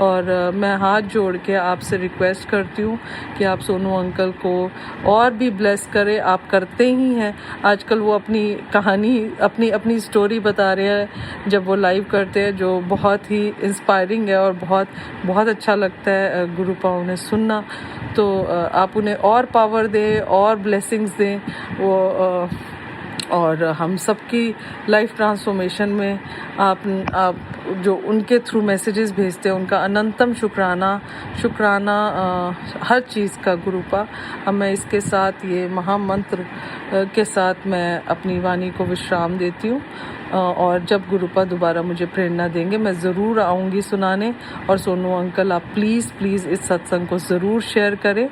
S3: और मैं हाथ जोड़ के आपसे रिक्वेस्ट करती हूँ कि आप सोनू अंकल को और भी ब्लेस करें। आप करते ही हैं। आजकल वो अपनी कहानी, अपनी स्टोरी बता रहे हैं जब वो लाइव करते हैं, जो बहुत ही इंस्पायरिंग है और बहुत अच्छा लगता है गुरुपा उन्हें सुनना। तो आप उन्हें और पावर दें और ब्लेसिंग्स दें, वो और हम सबकी लाइफ ट्रांसफॉर्मेशन में आप जो उनके थ्रू मैसेजेस भेजते हैं उनका अनंतम शुक्राना हर चीज़ का गुरुपा। अब मैं इसके साथ ये महामंत्र के साथ मैं अपनी वाणी को विश्राम देती हूँ। और जब गुरुपा दोबारा मुझे प्रेरणा देंगे मैं ज़रूर आऊँगी सुनाने। और सोनू अंकल आप प्लीज़ इस सत्संग को ज़रूर शेयर करें।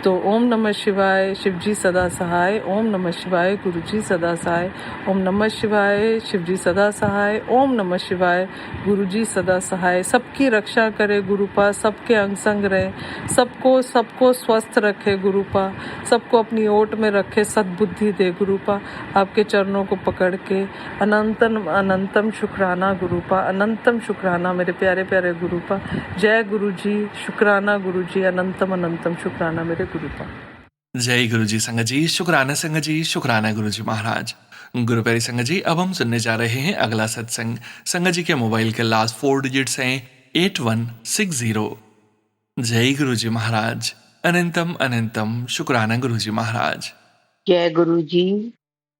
S3: तो ओम नमः शिवाय, शिवजी सदा सहाय। ओम नमः शिवाय, गुरुजी सदा सहाय। ओम नमः शिवाय, शिवजी सदा सहाय। ओम नमः शिवाय, गुरुजी सदा सहाय। सबकी रक्षा करे गुरुपा, सबके अंग संग रहे, सबको स्वस्थ रखे गुरुपा, सबको अपनी ओट में रखे, सद्बुद्धि दे गुरुपा। आपके चरणों को पकड़ के अनंतम शुक्राना गुरुपा, अनंतम शुक्राना मेरे प्यारे प्यारे गुरुपा। जय गुरुजी, शुक्राना गुरुजी, अनंतम अनंतम शुक्राना मेरे गुरुपा।
S1: जय गुरु जी संगत जी, शुक्राना संगत जी, शुक्राना गुरु जी महाराज। गुरु प्यारी संगत जी, अब हम सुनने जा रहे हैं अगला सत्संग। संगत जी के मोबाइल के लास्ट 4 डिजिट्स हैं 8160। जय गुरु जी महाराज, अनंतम अनंतम शुक्राना गुरु जी महाराज।
S4: जय गुरु जी,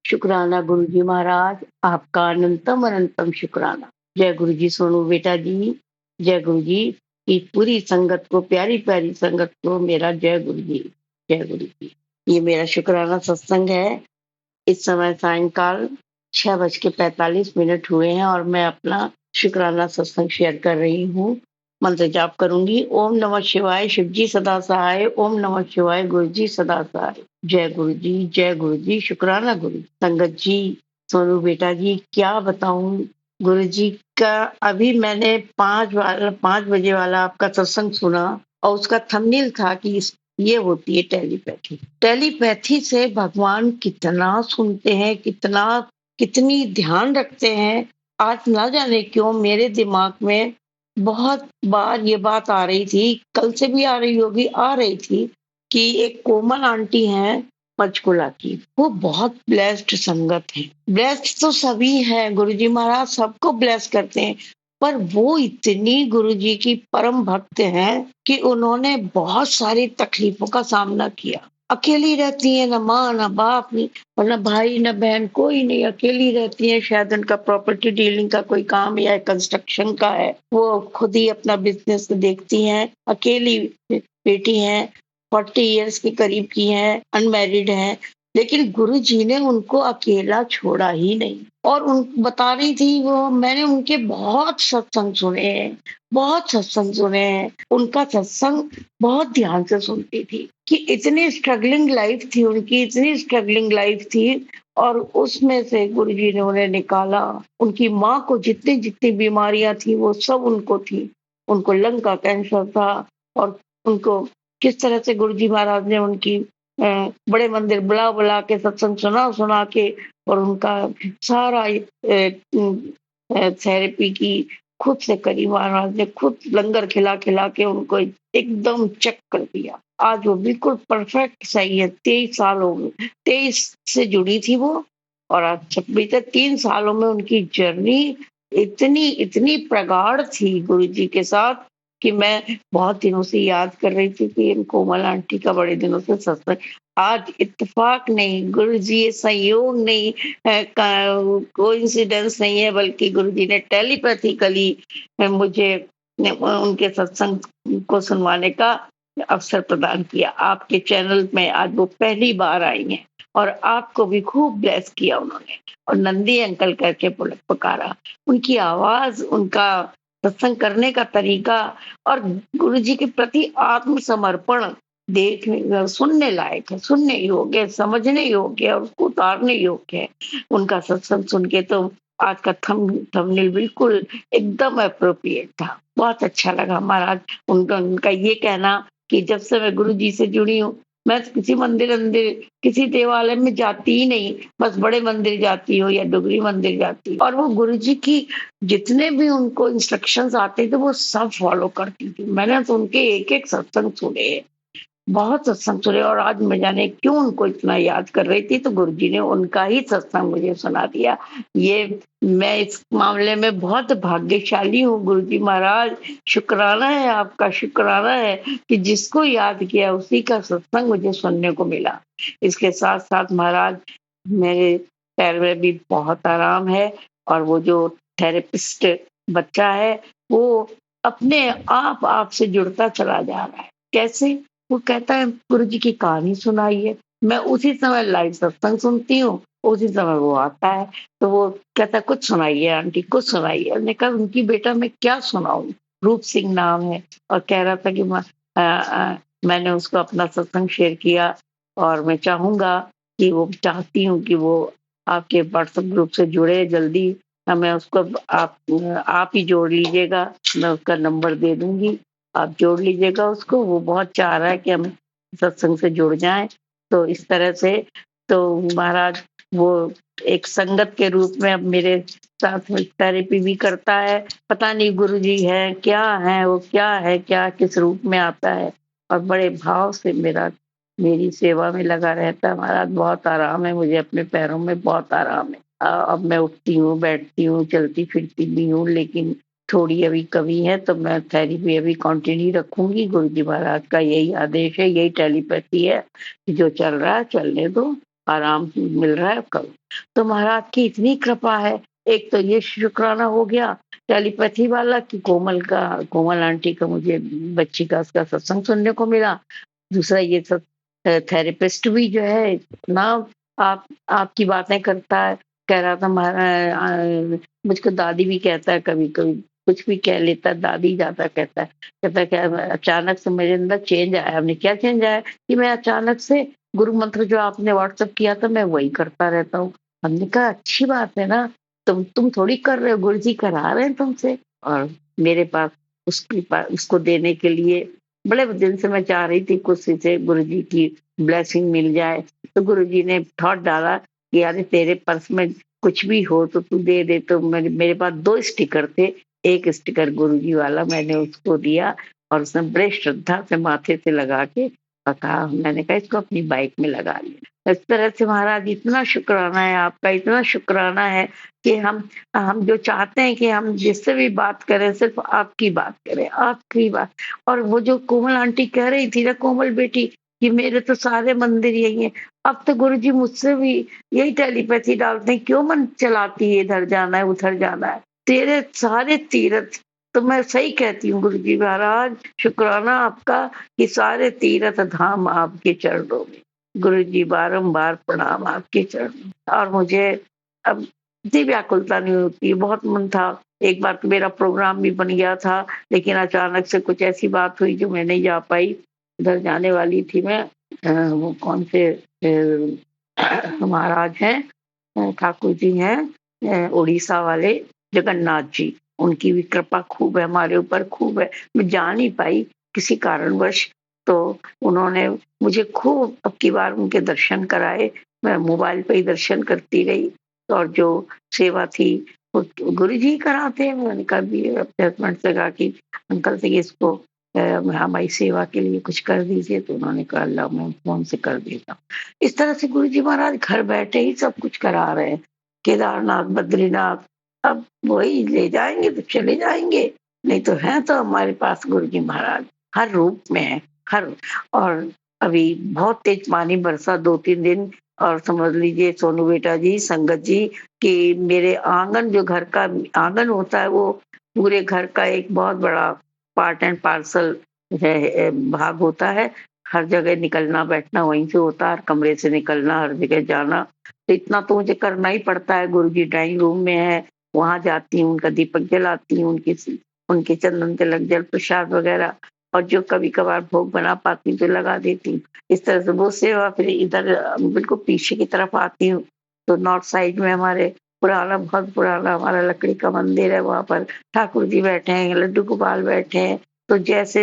S4: शुक्राना गुरु जी महाराज, आपका अनंतम अनंतम शुक्राना। जय गुरु जी सोनू बेटा जी, जय गुरु जी की पूरी संगत को, प्यारी प्यारी संगत को मेरा जय गुरु जी, जय गुरु जी। ये मेरा शुक्राना सत्संग है। इस समय सायंकाल 6:45 हुए हैं और मैं अपना शुक्राना सत्संग शेयर कर रही हूँ। मंत्र जाप करूंगी। ओम नमः शिवाय, शिव जी सदा सहाय। ओम नमः शिवाय, गुरु जी सदा सहाय। जय गुरु जी, जय गुरु जी, शुक्राना गुरु। संगत जी, सोनू बेटा जी, क्या बताऊं गुरु जी का। अभी मैंने 5 बजे वाला आपका सत्संग सुना और उसका थंबनेल था कि ये होती है टेलीपैथी। टेलीपैथी से भगवान कितना सुनते हैं, कितनी ध्यान रखते हैं। आज ना जाने क्यों मेरे दिमाग में बहुत बार ये बात आ रही थी, कल से भी आ रही होगी, आ रही थी कि एक कोमल आंटी हैं पंचकुला की, वो बहुत ब्लेस्ड संगत है। ब्लेस्ड तो सभी हैं, गुरुजी महाराज सबको ब्लेस करते हैं, पर वो इतनी गुरुजी की परम भक्त हैं कि उन्होंने बहुत सारी तकलीफों का सामना किया। अकेली रहती है, न माँ न बाप और न भाई न बहन, कोई नहीं, अकेली रहती है। शायद उनका प्रॉपर्टी डीलिंग का कोई काम या कंस्ट्रक्शन का है, वो खुद ही अपना बिजनेस देखती हैं। अकेली बेटी हैं, 40 इयर्स के करीब की हैं, अनमैरिड हैं, लेकिन गुरु जी ने उनको अकेला छोड़ा ही नहीं। और उन बता रही थी वो, मैंने उनके बहुत सत्संग सुने हैं, बहुत सत्संग सुने हैं। उनका सत्संग बहुत ध्यान से सुनती थी कि इतनी स्ट्रगलिंग लाइफ थी उनकी, इतनी स्ट्रगलिंग लाइफ थी, और उसमें से गुरुजी ने उन्हें निकाला। उनकी माँ को जितनी जितनी बीमारियां थी वो सब उनको थी। उनको लंग का कैंसर था, और उनको किस तरह से गुरुजी महाराज ने उनकी बड़े मंदिर बुला बुला के सत्संग सुना के, और उनका सारा थेरेपी की खुद से करी। महाराज ने खुद लंगर खिला खिला के उनको एकदम चेक कर दिया। आज वो बिल्कुल परफेक्ट सही है। 23 साल हो गए, 23 से जुड़ी थी वो, और आज 26 3 सालों में उनकी जर्नी इतनी प्रगाढ़ थी गुरु जी के साथ कि मैं बहुत दिनों से याद कर रही थी कि इन कोमल आंटी का बड़े दिनों से सत्संग। आज इत्तेफाक नहीं गुरु जी, ये संयोग नहीं, कोइंसिडेंस नहीं है, बल्कि गुरु जी ने टेलीपैथिकली मुझे उनके सत्संग को सुनवाने का अवसर प्रदान किया। आपके चैनल में आज वो पहली बार आई हैं, और आपको भी खूब ब्लेस किया उन्होंने, और नंदी अंकल करके पुकारा। उनकी आवाज, उनका सत्संग करने का तरीका, और गुरु जी के प्रति आत्मसमर्पण देखने सुनने लायक है, सुनने योग्य, समझने योग्य और उसको उतारने योग्य है। उनका सत्संग सुन के तो आज का थंबनेल बिल्कुल एकदम अप्रोप्रिएट था। बहुत अच्छा लगा महाराज उनका ये कहना कि जब से मैं गुरु जी से जुड़ी हूँ, मैं किसी मंदिर किसी देवालय में जाती ही नहीं, बस बड़े मंदिर जाती हूँ या डुगरी मंदिर जाती हूँ। और वो गुरु जी की जितने भी उनको इंस्ट्रक्शंस आते थे वो सब फॉलो करती थी। मैंने तो उनके एक एक सत्संग सुने, बहुत सत्संग सुने, और आज मैं जाने क्यों उनको इतना याद कर रही थी तो गुरुजी ने उनका ही सत्संग मुझे सुना दिया। ये मैं इस मामले में बहुत भाग्यशाली हूँ गुरुजी महाराज। शुक्राना है आपका, शुक्राना है कि जिसको याद किया उसी का सत्संग मुझे सुनने को मिला। इसके साथ साथ महाराज मेरे पैर में भी बहुत आराम है, और वो जो थेरेपिस्ट बच्चा है वो अपने आप से जुड़ता चला जा रहा है। कैसे? वो कहता है गुरु जी की कहानी सुनाइए, मैं उसी समय लाइव सत्संग सुनती हूँ, उसी समय वो आता है तो वो कहता है कुछ सुनाइए आंटी, कुछ सुनाइए। हमने कहा उनकी बेटा मैं क्या सुनाऊं, रूप सिंह नाम है, और कह रहा था कि मैंने उसको अपना सत्संग शेयर किया, और मैं चाहूंगा कि वो चाहती हूँ कि वो आपके व्हाट्सएप ग्रुप से जुड़े जल्दी। मैं उसको आप ही जोड़ लीजिएगा, मैं उसका नंबर दे दूंगी, आप जोड़ लीजिएगा उसको। वो बहुत चाह रहा है कि हम सत्संग से जुड़ जाएं। तो इस तरह से तो महाराज वो एक संगत के रूप में अब मेरे साथ में थेरेपी भी करता है। पता नहीं गुरुजी है क्या है, वो क्या है, क्या किस रूप में आता है, और बड़े भाव से मेरा मेरी सेवा में लगा रहता है महाराज। बहुत आराम है मुझे, अपने पैरों में बहुत आराम है। अब मैं उठती हूँ, बैठती हूँ, चलती-फिरती भी हूँ, लेकिन थोड़ी अभी कमी है तो मैं थेरेपी अभी कंटिन्यू रखूँगी। गुरुजी महाराज का यही आदेश है, यही टेलीपैथी है कि जो चल रहा है चलने दो, आराम मिल रहा है करो। तो महाराज की इतनी कृपा है, एक तो ये शुक्राना हो गया टेलीपैथी वाला कि कोमल आंटी का मुझे बच्ची का उसका सत्संग सुनने को मिला। दूसरा ये सब थेरेपिस्ट भी जो है इतना आप आपकी बातें करता है, कह रहा था मुझको दादी भी कहता है कभी-कभी, कुछ भी कह लेता है, दादी ज़्यादा कहता है। कहता है क्या अचानक से मेरे अंदर चेंज आया। हमने क्या चेंज आया कि मैं अचानक से गुरु मंत्र जो आपने व्हाट्सएप किया था मैं वही करता रहता हूँ। हमने कहा अच्छी बात है ना, तुम थोड़ी कर रहे हो, गुरुजी करा रहे हैं तुमसे। और मेरे पास उसको देने के लिए बड़े दिन से मैं चाह रही थी कुछ से गुरुजी की ब्लेसिंग मिल जाए। तो गुरुजी ने थॉट डाला कि अरे तेरे पर्स में कुछ भी हो तो तू दे दे। तो मेरे पास 2 स्टिकर थे, एक स्टिकर गुरुजी वाला मैंने उसको दिया और उसने बड़े श्रद्धा से माथे से लगा के कहा, मैंने कहा इसको अपनी बाइक में लगा लिया। इस तरह से महाराज इतना शुक्राना है आपका, इतना शुक्राना है कि हम जो चाहते हैं कि हम जिससे भी बात करें सिर्फ आपकी बात करें, आपकी बात। और वो जो कोमल आंटी कह रही थी ना, कोमल बेटी, कि मेरे तो सारे मंदिर यही हैं। अब तो गुरुजी मुझसे भी यही टेलीपैथी डालते हैं, क्यों मन चलाती है इधर जाना है, उधर जाना है, तेरे सारे तीर्थ। तो मैं सही कहती हूँ गुरुजी महाराज, शुक्राना आपका कि सारे तीर्थ धाम आपके चरणों में। गुरुजी बारंबार प्रणाम आपके चरणों में। और मुझे अब इतनी व्याकुलता नहीं होती, बहुत मन था। एक बार तो मेरा प्रोग्राम भी बन गया था, लेकिन अचानक से कुछ ऐसी बात हुई जो मैं नहीं जा पाई। उधर जाने वाली थी मैं। वो कौन से महाराज हैं, ठाकुर जी हैं, उड़ीसा वाले जगन्नाथ जी, उनकी भी कृपा खूब है हमारे ऊपर, खूब है। मैं जा नहीं पाई किसी कारणवश, तो उन्होंने मुझे खूब अब की बार उनके दर्शन कराए। मैं मोबाइल पे ही दर्शन करती रही और जो सेवा थी वो गुरुजी ही कराते हैं। मैंने कहा भी अपने हस्बैंड से कहा कि अंकल से इसको हमारी सेवा के लिए कुछ कर दीजिए, तो उन्होंने कहा ला मैं फ़ोन से कर देता हूँ। इस तरह से गुरुजी महाराज घर बैठे ही सब कुछ करा रहे हैं। केदारनाथ, बद्रीनाथ, अब वही ले जाएँगे तो चले जाएँगे, नहीं तो हैं तो हमारे पास गुरुजी महाराज, हर रूप में हैं, हर। और अभी बहुत तेज पानी बरसा 2-3 दिन, और समझ लीजिए सोनू बेटा जी, संगत जी, कि मेरे आँगन जो घर का आँगन होता है वो पूरे घर का एक बहुत बड़ा पार्ट एंड पार्सल है, भाग होता है। हर जगह निकलना बैठना वहीं से होता है, हर कमरे से निकलना, हर जगह जाना। तो इतना तो मुझे करना ही पड़ता है। गुरुजी ड्राइंग रूम में है, वहाँ जाती हूँ, उनका दीपक जलाती हूँ, उनके चंदन तिलक, जल प्रसाद वगैरह, और जो कभी-कभार भोग बना पाती हूँ तो लगा देती हूँ। इस तरह से वो सेवा। फिर इधर बिल्कुल पीछे की तरफ आती हूँ, तो नॉर्थ साइड में हमारे बहुत पुराना हमारा लकड़ी का मंदिर है, वहाँ पर ठाकुर जी बैठे हैं, लड्डू गोपाल बैठे हैं। तो जैसे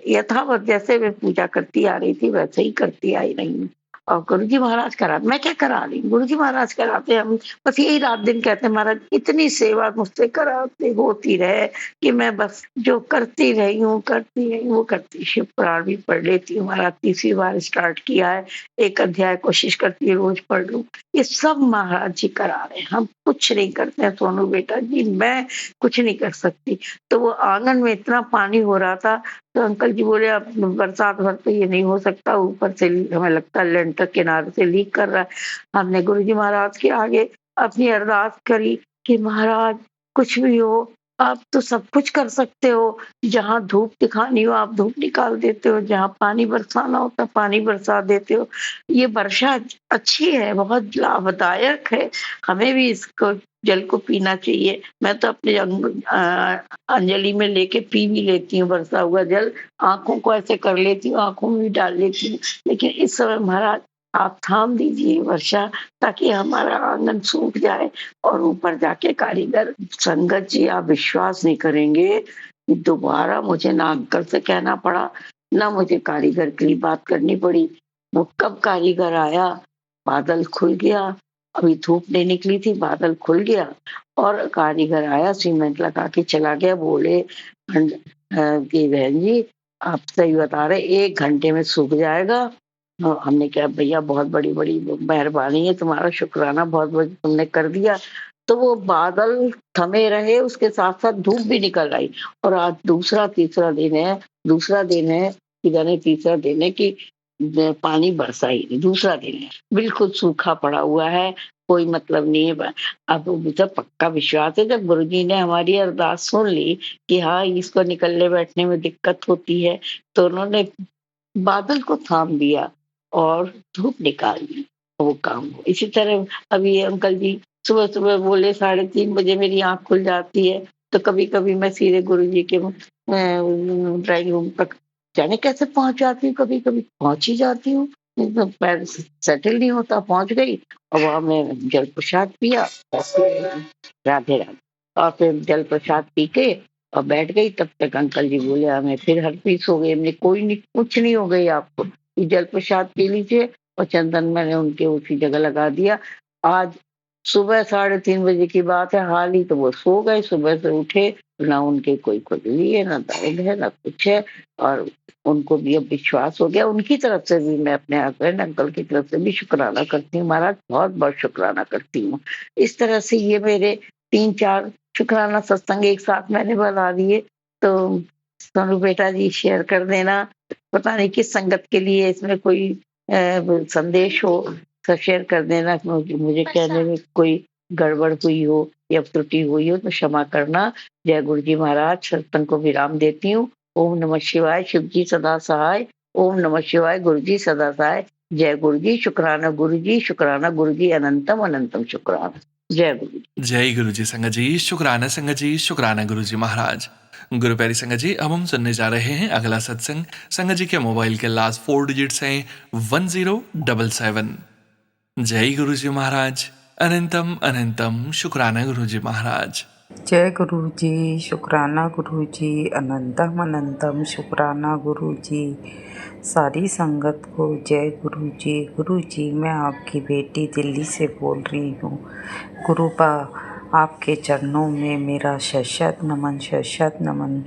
S4: यथावत जैसे मैं पूजा करती आ रही थी वैसे ही करती आई रही हूँ। और गुरुजी महाराज मैं क्या करा रही हूँ, गुरुजी महाराज कराते हैं। हम बस यही रात दिन कहते हैं महाराज इतनी सेवा मुझसे कराते होती रहे कि मैं बस जो करती रही हूँ, वो करती। शिव पुराण भी पढ़ लेती हूँ, महाराज तीसरी बार स्टार्ट किया है। एक अध्याय कोशिश करती हूँ रोज पढ़ लूँ। ये सब महाराज जी करा रहे हैं, हम कुछ नहीं करते हैं सोनू बेटा जी, मैं कुछ नहीं कर सकती। तो वो आंगन में इतना पानी हो रहा था, तो अंकल जी बोले अब बरसात भर तो ये नहीं हो सकता, ऊपर से हमें लगता है लेंटर किनारे से लीक कर रहा है। हमने गुरुजी महाराज के आगे अपनी अरदास करी कि महाराज कुछ भी हो, आप तो सब कुछ कर सकते हो। जहाँ धूप दिखानी हो आप धूप निकाल देते हो, जहाँ पानी बरसाना होता है पानी बरसा देते हो। ये वर्षा अच्छी है, बहुत लाभदायक है, हमें भी इसको जल को पीना चाहिए। मैं तो अपने अंजलि में लेके पी भी लेती हूँ बरसा हुआ जल, आँखों को ऐसे कर लेती हूँ, आँखों में भी डाल लेती हूँ। लेकिन इस समय महाराज आप थाम दीजिए वर्षा, ताकि हमारा आंगन सूख जाए और ऊपर जाके कारीगर। संगत जी आप विश्वास नहीं करेंगे कि दोबारा मुझे ना अंकल से कहना पड़ा, ना मुझे कारीगर के लिए बात करनी पड़ी। वो कब कारीगर आया, बादल खुल गया, अभी धूप नहीं निकली थी, बादल खुल गया और कारीगर आया, सीमेंट लगा के चला गया। बोले कि बहन जी आप सही बता रहे, 1 घंटे में सूख जाएगा। हाँ, हमने कहा भैया बहुत बड़ी-बड़ी मेहरबानी है तुम्हारा, शुक्राना बहुत बड़ी तुमने कर दिया। तो वो बादल थमे रहे, उसके साथ-साथ धूप भी निकल आई और आज दूसरा दिन है कि जाने तीसरा दिन है कि पानी बरसा ही नहीं, दूसरा दिन है। बिल्कुल सूखा पड़ा हुआ है, कोई मतलब नहीं है। अब मुझे पक्का विश्वास है जब गुरुजी ने हमारी अरदास सुन ली कि हाँ, इसको निकलने-बैठने में दिक्कत होती है, तो उन्होंने बादल को थाम दिया और धूप निकाल दी, वो काम हुआ। इसी तरह अभी ये अंकल जी सुबह-सुबह बोले 3:30 बजे मेरी आँख खुल जाती है, तो कभी-कभी मैं सीधे गुरुजी के ड्राइंग रूम तक जाने कैसे पहुँच जाती हूँ, कभी-कभी पहुँच ही जाती हूँ। एकदम पैर सेटल नहीं होता, पहुँच गई और वहाँ मैं जल प्रसाद पिया और फिर राधे-राधे और फिर जल प्रसाद पी के और बैठ गई, तब तक अंकल जी बोले हमें फिर हर्पिस हो गई। हमने कोई नहीं, कुछ नहीं हो गई आपको, ये जल प्रसाद पी लीजिए और चंदन मैंने उनके उसी जगह लगा दिया। आज सुबह 3:30 बजे की बात है, हाल ही तो वो सो गए, सुबह से उठे, ना उनके कोई खुजली है, ना दर्द है, ना कुछ है और उनको भी अब विश्वास हो गया। उनकी तरफ से भी मैं अपने हस्बैंड अंकल की तरफ से भी शुक्राना करती हूँ, महाराज बहुत-बहुत शुक्राना करती हूँ। इस तरह से ये मेरे 3-4 शुक्राना सत्संग एक साथ मैंने बना लिए, तो सोनू बेटा जी शेयर कर देना। पता नहीं किस संगत के लिए इसमें कोई संदेश हो तो शेयर कर देना। मुझे कहने में कोई गड़बड़ हुई हो या त्रुटि हुई हो तो क्षमा करना। जय गुरु जी महाराज, सत्संग को विराम देती हूँ। ओम नमः शिवाय, शिव जी सदा सहाय। ओम नमः शिवाय, गुरु जी सदा सहाय। जय गुरु जी, शुक्राना गुरु जी, शुक्राना गुरु जी, अनंतम अनंतम शुक्राना। जय गुरु जी।
S1: जय गुरु जी संगत जी, शुक्राना संगत जी, शुक्राना गुरु जी महाराज। गुरु प्यारी संगत जी, अब हम सुनने जा रहे हैं अगला सत्संग। संगत जी के मोबाइल के लास्ट 4 डिजिट्स हैं 1077। जय गुरु जी महाराज, अनंतम अनंतम शुक्राना गुरु जी महाराज।
S5: जय गुरु जी, शुक्राना गुरु जी, अनंतम अनंतम शुक्राना गुरु जी। सारी संगत को जय गुरु जी। गुरु जी, मैं आपकी बेटी दिल्ली से बोल रही हूँ। गुरुपा, आपके चरणों में मेरा शत नमन, शत नमन।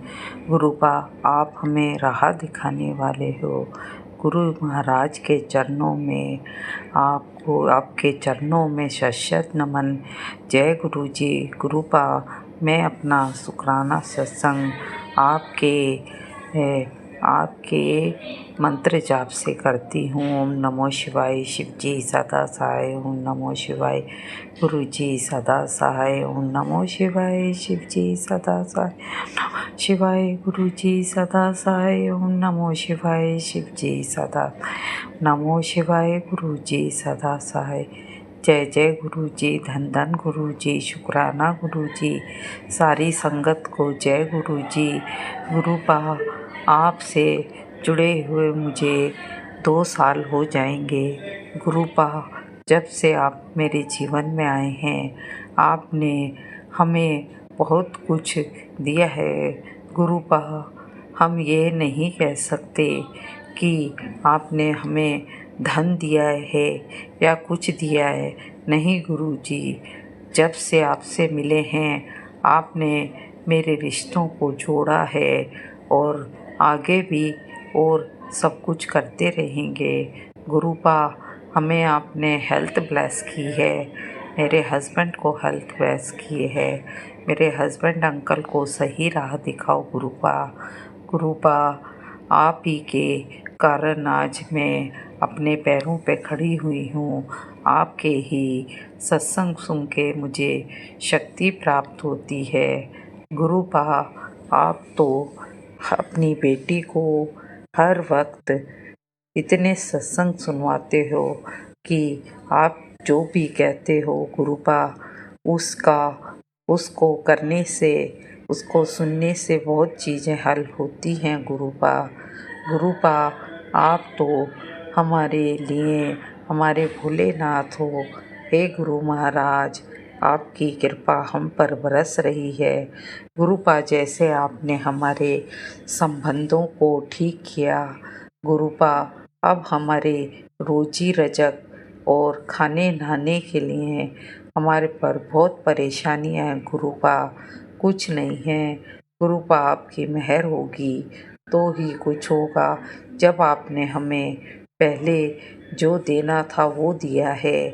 S5: गुरुपा, आप हमें राह दिखाने वाले हो। गुरु महाराज के चरणों में आपको, आपके चरणों में शत नमन। जय गुरु जी। गुरुपा, मैं अपना शुक्राना सत्संग आपके मंत्र जाप से करती हूँ। ओम नमो शिवाय, शिव जी सदा सहाय। ओम नमो शिवाय, गुरु जी सदा सहाय। ओम नमो शिवाय, शिव जी सदा सहाय। शिवाय, गुरु जी सदा सहाय। ओम नमो शिवाय, शिव जी सदा। नमो शिवाय, गुरु जी सदा सहाय। जय जय गुरु जी, धन धन गुरु जी, शुक्राना गुरु जी। सारी संगत को जय गुरु जी। गुरुपा, आपसे जुड़े हुए मुझे 2 साल हो जाएंगे। गुरुपा, जब से आप मेरे जीवन में आए हैं, आपने हमें बहुत कुछ दिया है। गुरुपा, हम ये नहीं कह सकते कि आपने हमें धन दिया है या कुछ दिया है। नहीं गुरु जी, जब से आपसे मिले हैं, आपने मेरे रिश्तों को जोड़ा है और आगे भी और सब कुछ करते रहेंगे। गुरुपा, हमें आपने हेल्थ ब्लेस की है, मेरे हस्बैंड को हेल्थ ब्लेस की है। मेरे हस्बैंड अंकल को सही राह दिखाओ गुरुपा। गुरुपा, आप ही के कारण आज मैं अपने पैरों पे खड़ी हुई हूँ। आपके ही सत्संग सुन के मुझे शक्ति प्राप्त होती है। गुरुपा, आप तो अपनी बेटी को हर वक्त इतने सत्संग सुनवाते हो कि आप जो भी कहते हो गुरुपा, उसको करने से, उसको सुनने से बहुत चीज़ें हल होती हैं गुरुपा। गुरुपा, आप तो हमारे लिए हमारे भोलेनाथ हो। हे गुरु महाराज, आपकी कृपा हम पर बरस रही है। गुरुपा, जैसे आपने हमारे संबंधों को ठीक किया, गुरुपा, अब हमारे रोजी रजक और खाने नहाने के लिए हमारे पर बहुत परेशानियाँ हैं गुरुपा, कुछ नहीं है। गुरुपा, आपकी मेहर होगी तो ही कुछ होगा। जब आपने हमें पहले जो देना था वो दिया है,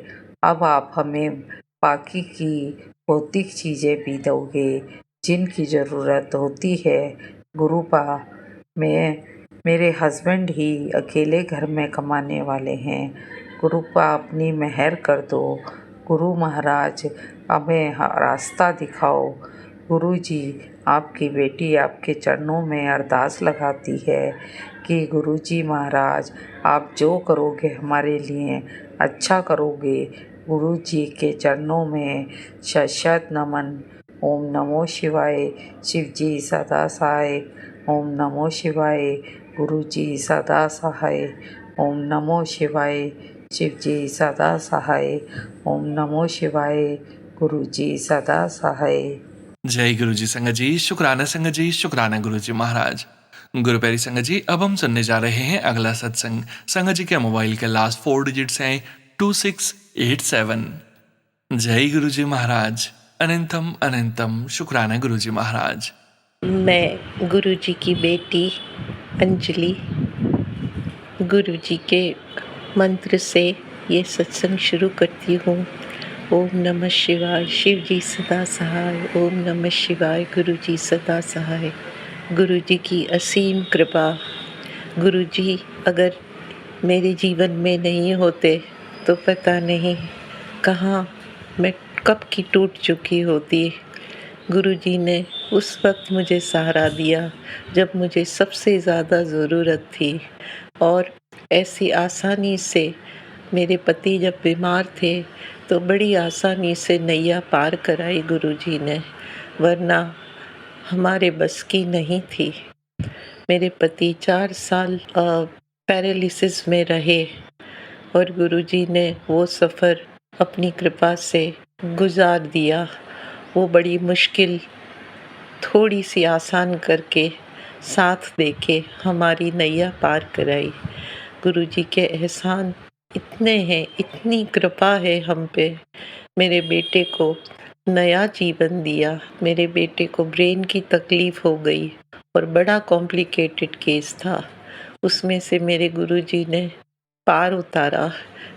S5: अब आप हमें बाकी की भौतिक चीज़ें भी दोगे जिनकी ज़रूरत होती है। गुरुपा, मेरे हस्बैंड ही अकेले घर में कमाने वाले हैं। गुरुपा, अपनी मेहर कर दो। गुरु महाराज, हमें रास्ता दिखाओ। गुरुजी, आपकी बेटी आपके चरणों में अरदास लगाती है कि गुरुजी महाराज, आप जो करोगे हमारे लिए अच्छा करोगे। गुरुजी के चरणों में शत नमन। ओम नमो शिवाय। शिवजी सदा सहाय। ओम नमो शिवाय। गुरुजी सदा सहाय। ओम नमो शिवाय। शिवजी सदा सहाय। ओम नमो शिवाय। गुरुजी सदा सहाय।
S1: जय गुरु जी संगत जी, शुक्राना संगत जी, शुक्राना गुरु जी महाराज। गुरु प्यारी संगत जी, अब हम सुनने जा रहे हैं अगला सत्संग। संगत जी के मोबाइल के लास्ट 4 डिजिट्स हैं 2687। जय गुरु जी महाराज। अनंतम अनंतम शुक्राना गुरु जी महाराज।
S6: मैं गुरुजी की बेटी अंजलि गुरुजी के मंत्र से ये सत्संग शुरू करती हूँ। ओम नमः शिवाय। शिव जी सदा सहाय। ओम नमः शिवाय। गुरुजी सदा सहाय। गुरुजी की असीम कृपा। गुरुजी अगर मेरे जीवन में नहीं होते तो पता नहीं कहाँ मैं कब की टूट चुकी होती। गुरुजी ने उस वक्त मुझे सहारा दिया जब मुझे सबसे ज़्यादा ज़रूरत थी, और ऐसी आसानी से मेरे पति जब बीमार थे तो बड़ी आसानी से नैया पार कराई गुरुजी ने, वरना हमारे बस की नहीं थी। मेरे पति 4 साल पैरालिसिस में रहे और गुरुजी ने वो सफ़र अपनी कृपा से गुजार दिया। वो बड़ी मुश्किल थोड़ी सी आसान करके साथ देके हमारी नैया पार कराई। गुरुजी के एहसान इतने हैं, इतनी कृपा है हम पे। मेरे बेटे को नया जीवन दिया। मेरे बेटे को ब्रेन की तकलीफ़ हो गई और बड़ा कॉम्प्लिकेटेड केस था, उसमें से मेरे गुरुजी ने पार उतारा,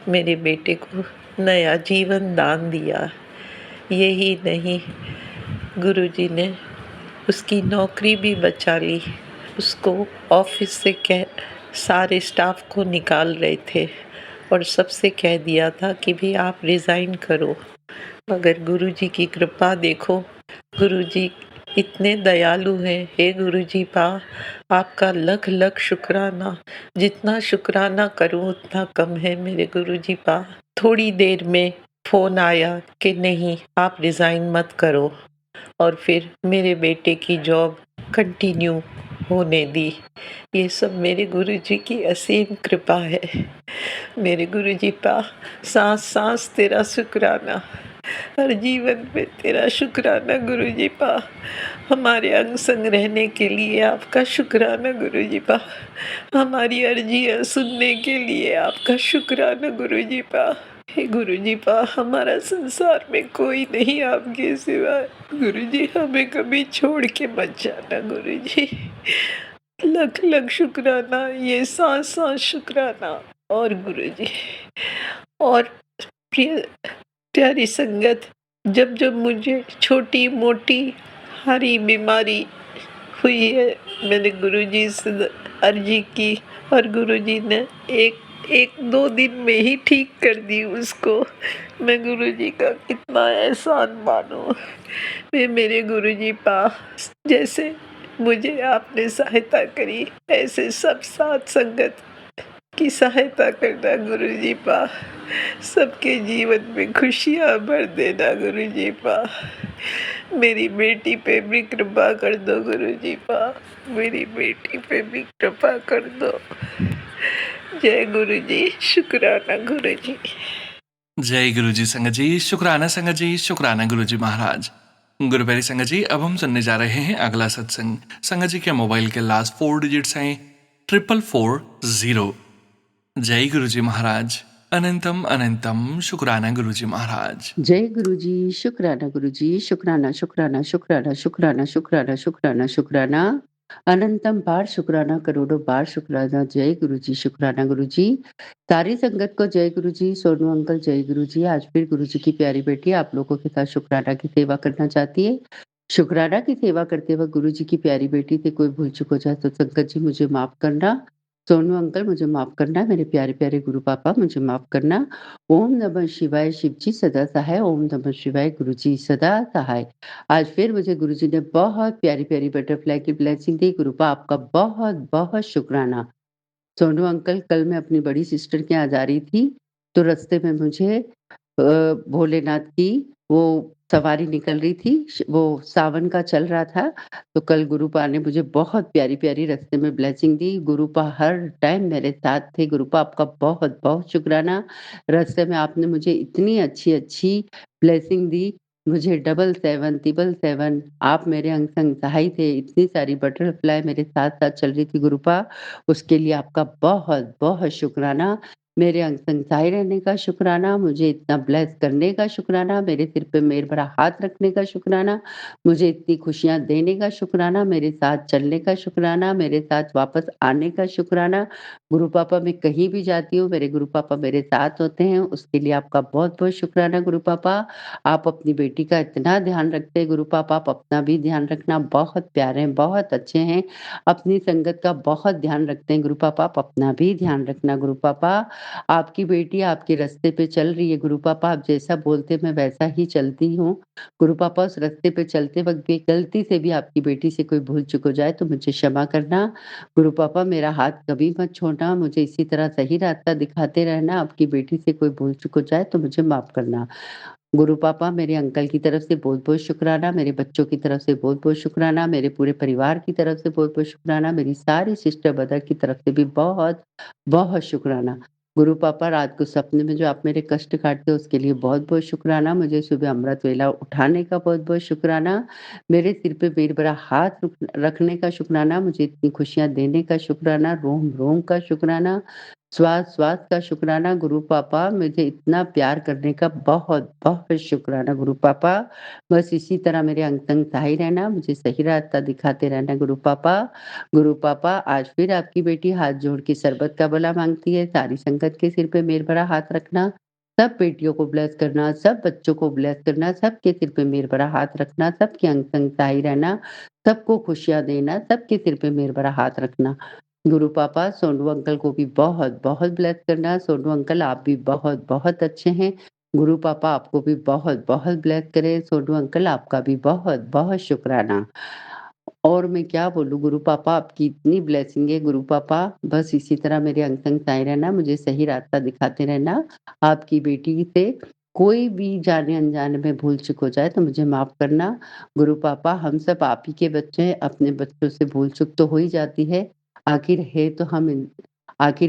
S6: मेरे बेटे को नया जीवन दान दिया। यही नहीं, गुरुजी ने उसकी नौकरी भी बचा ली। उसको ऑफिस से सारे स्टाफ को निकाल रहे थे और सबसे कह दिया था कि भी आप रिज़ाइन करो, मगर गुरुजी की कृपा देखो। गुरुजी इतने दयालु हैं। हे गुरुजी पा, आपका लख लख शुक्राना। जितना शुक्राना करूं उतना कम है मेरे गुरुजी पा। थोड़ी देर में फ़ोन आया कि नहीं, आप रिज़ाइन मत करो, और फिर मेरे बेटे की जॉब कंटिन्यू होने दी। ये सब मेरे गुरुजी की असीम कृपा है। मेरे गुरुजी पा, सांस सांस तेरा शुक्राना, हर जीवन में तेरा शुक्राना गुरुजी पा। हमारे अंग संग रहने के लिए आपका शुक्राना गुरुजी पा। हमारी अर्जियाँ सुनने के लिए आपका शुक्राना गुरुजी पा। हे गुरुजी पा, हमारा संसार में कोई नहीं आपके सिवा। गुरुजी हमें कभी छोड़ के मत जाना गुरुजी। लख लख शुक्राना, ये सांस सांस शुक्राना। और गुरुजी, और प्यारी संगत, जब जब मुझे छोटी मोटी हरी बीमारी हुई है, मैंने गुरुजी से अर्जी की और गुरुजी ने एक दो दिन में ही ठीक कर दी उसको। मैं गुरुजी का कितना एहसान मानूं। मैं मेरे गुरुजी पास, जैसे मुझे आपने सहायता करी ऐसे सब साथ संगत की सहायता करना गुरुजी पा। सबके जीवन में खुशियाँ भर देना गुरुजी पा। मेरी बेटी पे भी कृपा कर दो गुरुजी पा। मेरी बेटी पे भी कृपा कर दो। जय गुरुजी, शुक्राना गुरुजी।
S1: जय गुरु जी संगत जी, शुक्राना संगत जी, शुक्राना गुरु जी महाराज। गुरु प्यारी संगत जी, अब हम सुनने जा रहे हैं अगला सत्संग। संगत जी के मोबाइल के लास्ट 4 डिजिट्स हैं 4440। जय गुरु जी महाराज। अनंतम अनंतम शुक्राना गुरु जी महाराज।
S7: जय गुरु जी, शुक्राना गुरु जी, शुक्राना शुक्राना शुक्राना शुक्राना शुक्राना शुक्राना शुक्राना। अनंतम बार शुक्राना, करोड़ों बार शुक्राना। जय गुरु जी, शुक्राना गुरु जी। सारी संगत को जय गुरु जी। सोनू अंकल जय गुरु जी। आज फिर गुरु जी की प्यारी बेटी आप लोगों के साथ शुक्राना की सेवा करना चाहती है। शुक्राना की सेवा करते वक्त गुरु जी की प्यारी बेटी से कोई भूल चूक हो जाए तो संगत जी मुझे माफ करना। सोनू अंकल मुझे माफ करना। मेरे प्यारे प्यारे गुरु पापा मुझे माफ करना। ओम नमः शिवाय। शिव जी सदा सहाय। ओम नमः शिवाय। गुरु जी सदा सहाय। आज फिर मुझे गुरुजी ने बहुत प्यारी-प्यारी बटरफ्लाई की ब्लेसिंग दी। गुरुपा आपका बहुत-बहुत शुक्राना। सोनू अंकल, कल मैं अपनी बड़ी सिस्टर के यहाँ जा रही थी, तो रास्ते में मुझे भोलेनाथ की वो सवारी निकल रही थी, वो सावन का चल रहा था, तो कल गुरुपा ने मुझे बहुत प्यारी-प्यारी रास्ते में ब्लेसिंग दी। गुरुपा हर टाइम मेरे साथ थे। गुरुपा आपका बहुत-बहुत शुक्राना। रास्ते में आपने मुझे इतनी अच्छी-अच्छी ब्लेसिंग दी। मुझे 777 777 आप मेरे अंग संग सहाय थे। इतनी सारी बटरफ्लाई मेरे साथ-साथ चल रही थी गुरुपा, उसके लिए आपका बहुत-बहुत शुक्राना। मेरे अंग संग सहाय रहने का शुक्राना, मुझे इतना ब्लेस करने का शुक्राना, मेरे सिर पे मेहर भरा हाथ रखने का शुक्राना, मुझे इतनी खुशियाँ देने का शुक्राना, मेरे साथ चलने का शुक्राना, मेरे साथ वापस आने का शुक्राना। गुरु पापा मैं कहीं भी जाती हूँ, मेरे गुरु पापा मेरे साथ होते हैं, उसके लिए आपका बहुत-बहुत शुक्राना गुरु पापा। आप अपनी बेटी का इतना ध्यान रखते हैं गुरु पापा, आप अपना भी ध्यान रखना। बहुत प्यारे हैं, बहुत अच्छे हैं, अपनी संगत का बहुत ध्यान रखते हैं गुरु पापा, आप अपना भी ध्यान रखना गुरु पापा। आपकी बेटी आपके रास्ते पे चल रही है गुरु पापा, आप जैसा बोलते मैं वैसा ही चलती हूँ। गुरु पापा उस रास्ते पे चलते वक़्त भी गलती से भी आपकी बेटी से कोई भूल चूक हो जाए तो मुझे क्षमा करना। गुरु पापा मेरा हाथ कभी मत छोड़ना, मुझे इसी तरह सही रास्ता दिखाते रहना। आपकी बेटी से कोई भूल चूक हो जाए तो मुझे माफ़ करना। गुरु पापा मेरे अंकल की तरफ से बहुत-बहुत शुक्राना, मेरे बच्चों की तरफ से बहुत-बहुत शुक्राना, मेरे पूरे परिवार की तरफ से बहुत-बहुत शुक्राना, मेरी सारी सिस्टर ब्रदर की तरफ से भी बहुत-बहुत शुक्राना। गुरु पापा रात को सपने में जो आप मेरे कष्ट काटते हो उसके लिए बहुत-बहुत शुक्राना, मुझे सुबह अमृत वेला उठाने का बहुत-बहुत शुक्राना, मेरे सिर पे मेहर भरा हाथ रखने का शुक्राना, मुझे इतनी खुशियाँ देने का शुक्राना, रोम-रोम का शुक्राना, श्वास-श्वास का शुक्राना गुरु पापा, मुझे इतना प्यार करने का बहुत-बहुत शुक्राना गुरु पापा। बस इसी तरह मेरे अंग संग सहाय रहना, मुझे सही रास्ता दिखाते रहना गुरु पापा। गुरु पापा आज फिर आपकी बेटी हाथ जोड़ के सरबत का भला माँगती है, सारी संगत के सिर पे मेहर भरा हाथ रखना, सब बेटियों को ब्लेस करना, सब बच्चों को ब्लेस करना, सबके सिर पे मेहर भरा हाथ रखना, सबके अंग संग सहाय रहना, सबको खुशियाँ देना, सबके सिर पे मेहर भरा हाथ रखना। गुरु पापा सोनू अंकल को भी बहुत-बहुत ब्लेस करना। सोनू अंकल आप भी बहुत-बहुत अच्छे हैं। गुरु पापा आपको भी बहुत-बहुत ब्लेस करें। सोनू अंकल आपका भी बहुत-बहुत शुक्राना। और मैं क्या बोलूँ गुरु पापा आपकी इतनी ब्लेसिंग है गुरु पापा, बस इसी तरह मेरे अंग संग साए रहना, मुझे सही रास्ता दिखाते रहना। आपकी बेटी से कोई भी जाने-अनजाने में भूल-चूक हो जाए तो मुझे माफ़ करना। गुरु पापा हम सब आप ही के बच्चे हैं, अपने बच्चों से भूल-चूक तो हो ही जाती है। आखिर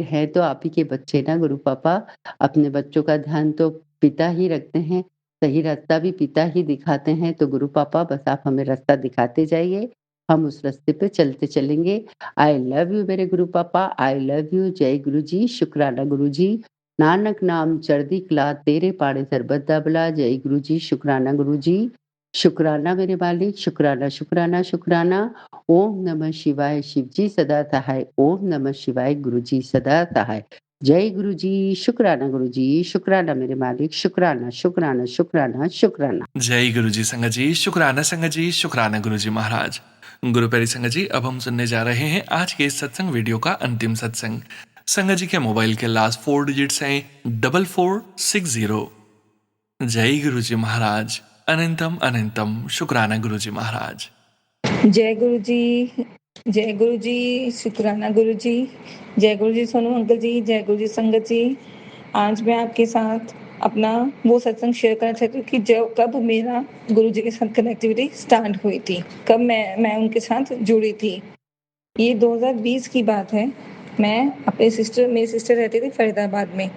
S7: है तो आप ही के बच्चे ना गुरु पापा, अपने बच्चों का ध्यान तो पिता ही रखते हैं, सही रास्ता भी पिता ही दिखाते हैं, तो गुरु पापा बस आप हमें रास्ता दिखाते जाइए, हम उस रास्ते पे चलते चलेंगे। आई लव यू मेरे गुरु पापा, आई लव यू। जय गुरु जी, शुक्राना गुरु जी। नानक नाम चढ़दी कला, तेरे पाड़े सरबत दा भला। जय गुरु जी, शुक्राना गुरु जी। शुक्राना मेरे मालिक, शुक्राना, शुक्राना, शुक्राना। ओम नमः शिवाय। शिव जी सदा सहाय। ओम नमः शिवाय। गुरु जी सदा सहाय। जय गुरु जी, शुक्राना गुरु जी, शुक्राना मेरे मालिक, शुक्राना, शुक्राना, शुक्राना, शुक्राना।
S1: जय गुरु जी संगत जी, शुक्राना संगत जी, शुक्राना गुरु जी महाराज। गुरु प्यारी संगत जी, अब हम सुनने जा रहे हैं आज के इस सत्संग वीडियो का अंतिम सत्संग। संगत जी के मोबाइल के लास्ट 4 डिजिट्स हैं 4460। जय गुरु जी महाराज, अनंतम अनंतम शुक्राना गुरु जी महाराज।
S8: जय गुरु जी, शुक्राना गुरु जी, जय गुरु जी सोनू अंकल जी, जय गुरु जी संगत जी। आज मैं आपके साथ अपना वो सत्संग शेयर करना चाहती हूँ कि कब मेरा गुरु जी के साथ कनेक्टिविटी स्टार्ट हुई थी, कब मैं उनके साथ जुड़ी थी। ये 2020 की बात है। मेरी सिस्टर रहती थी फरीदाबाद में।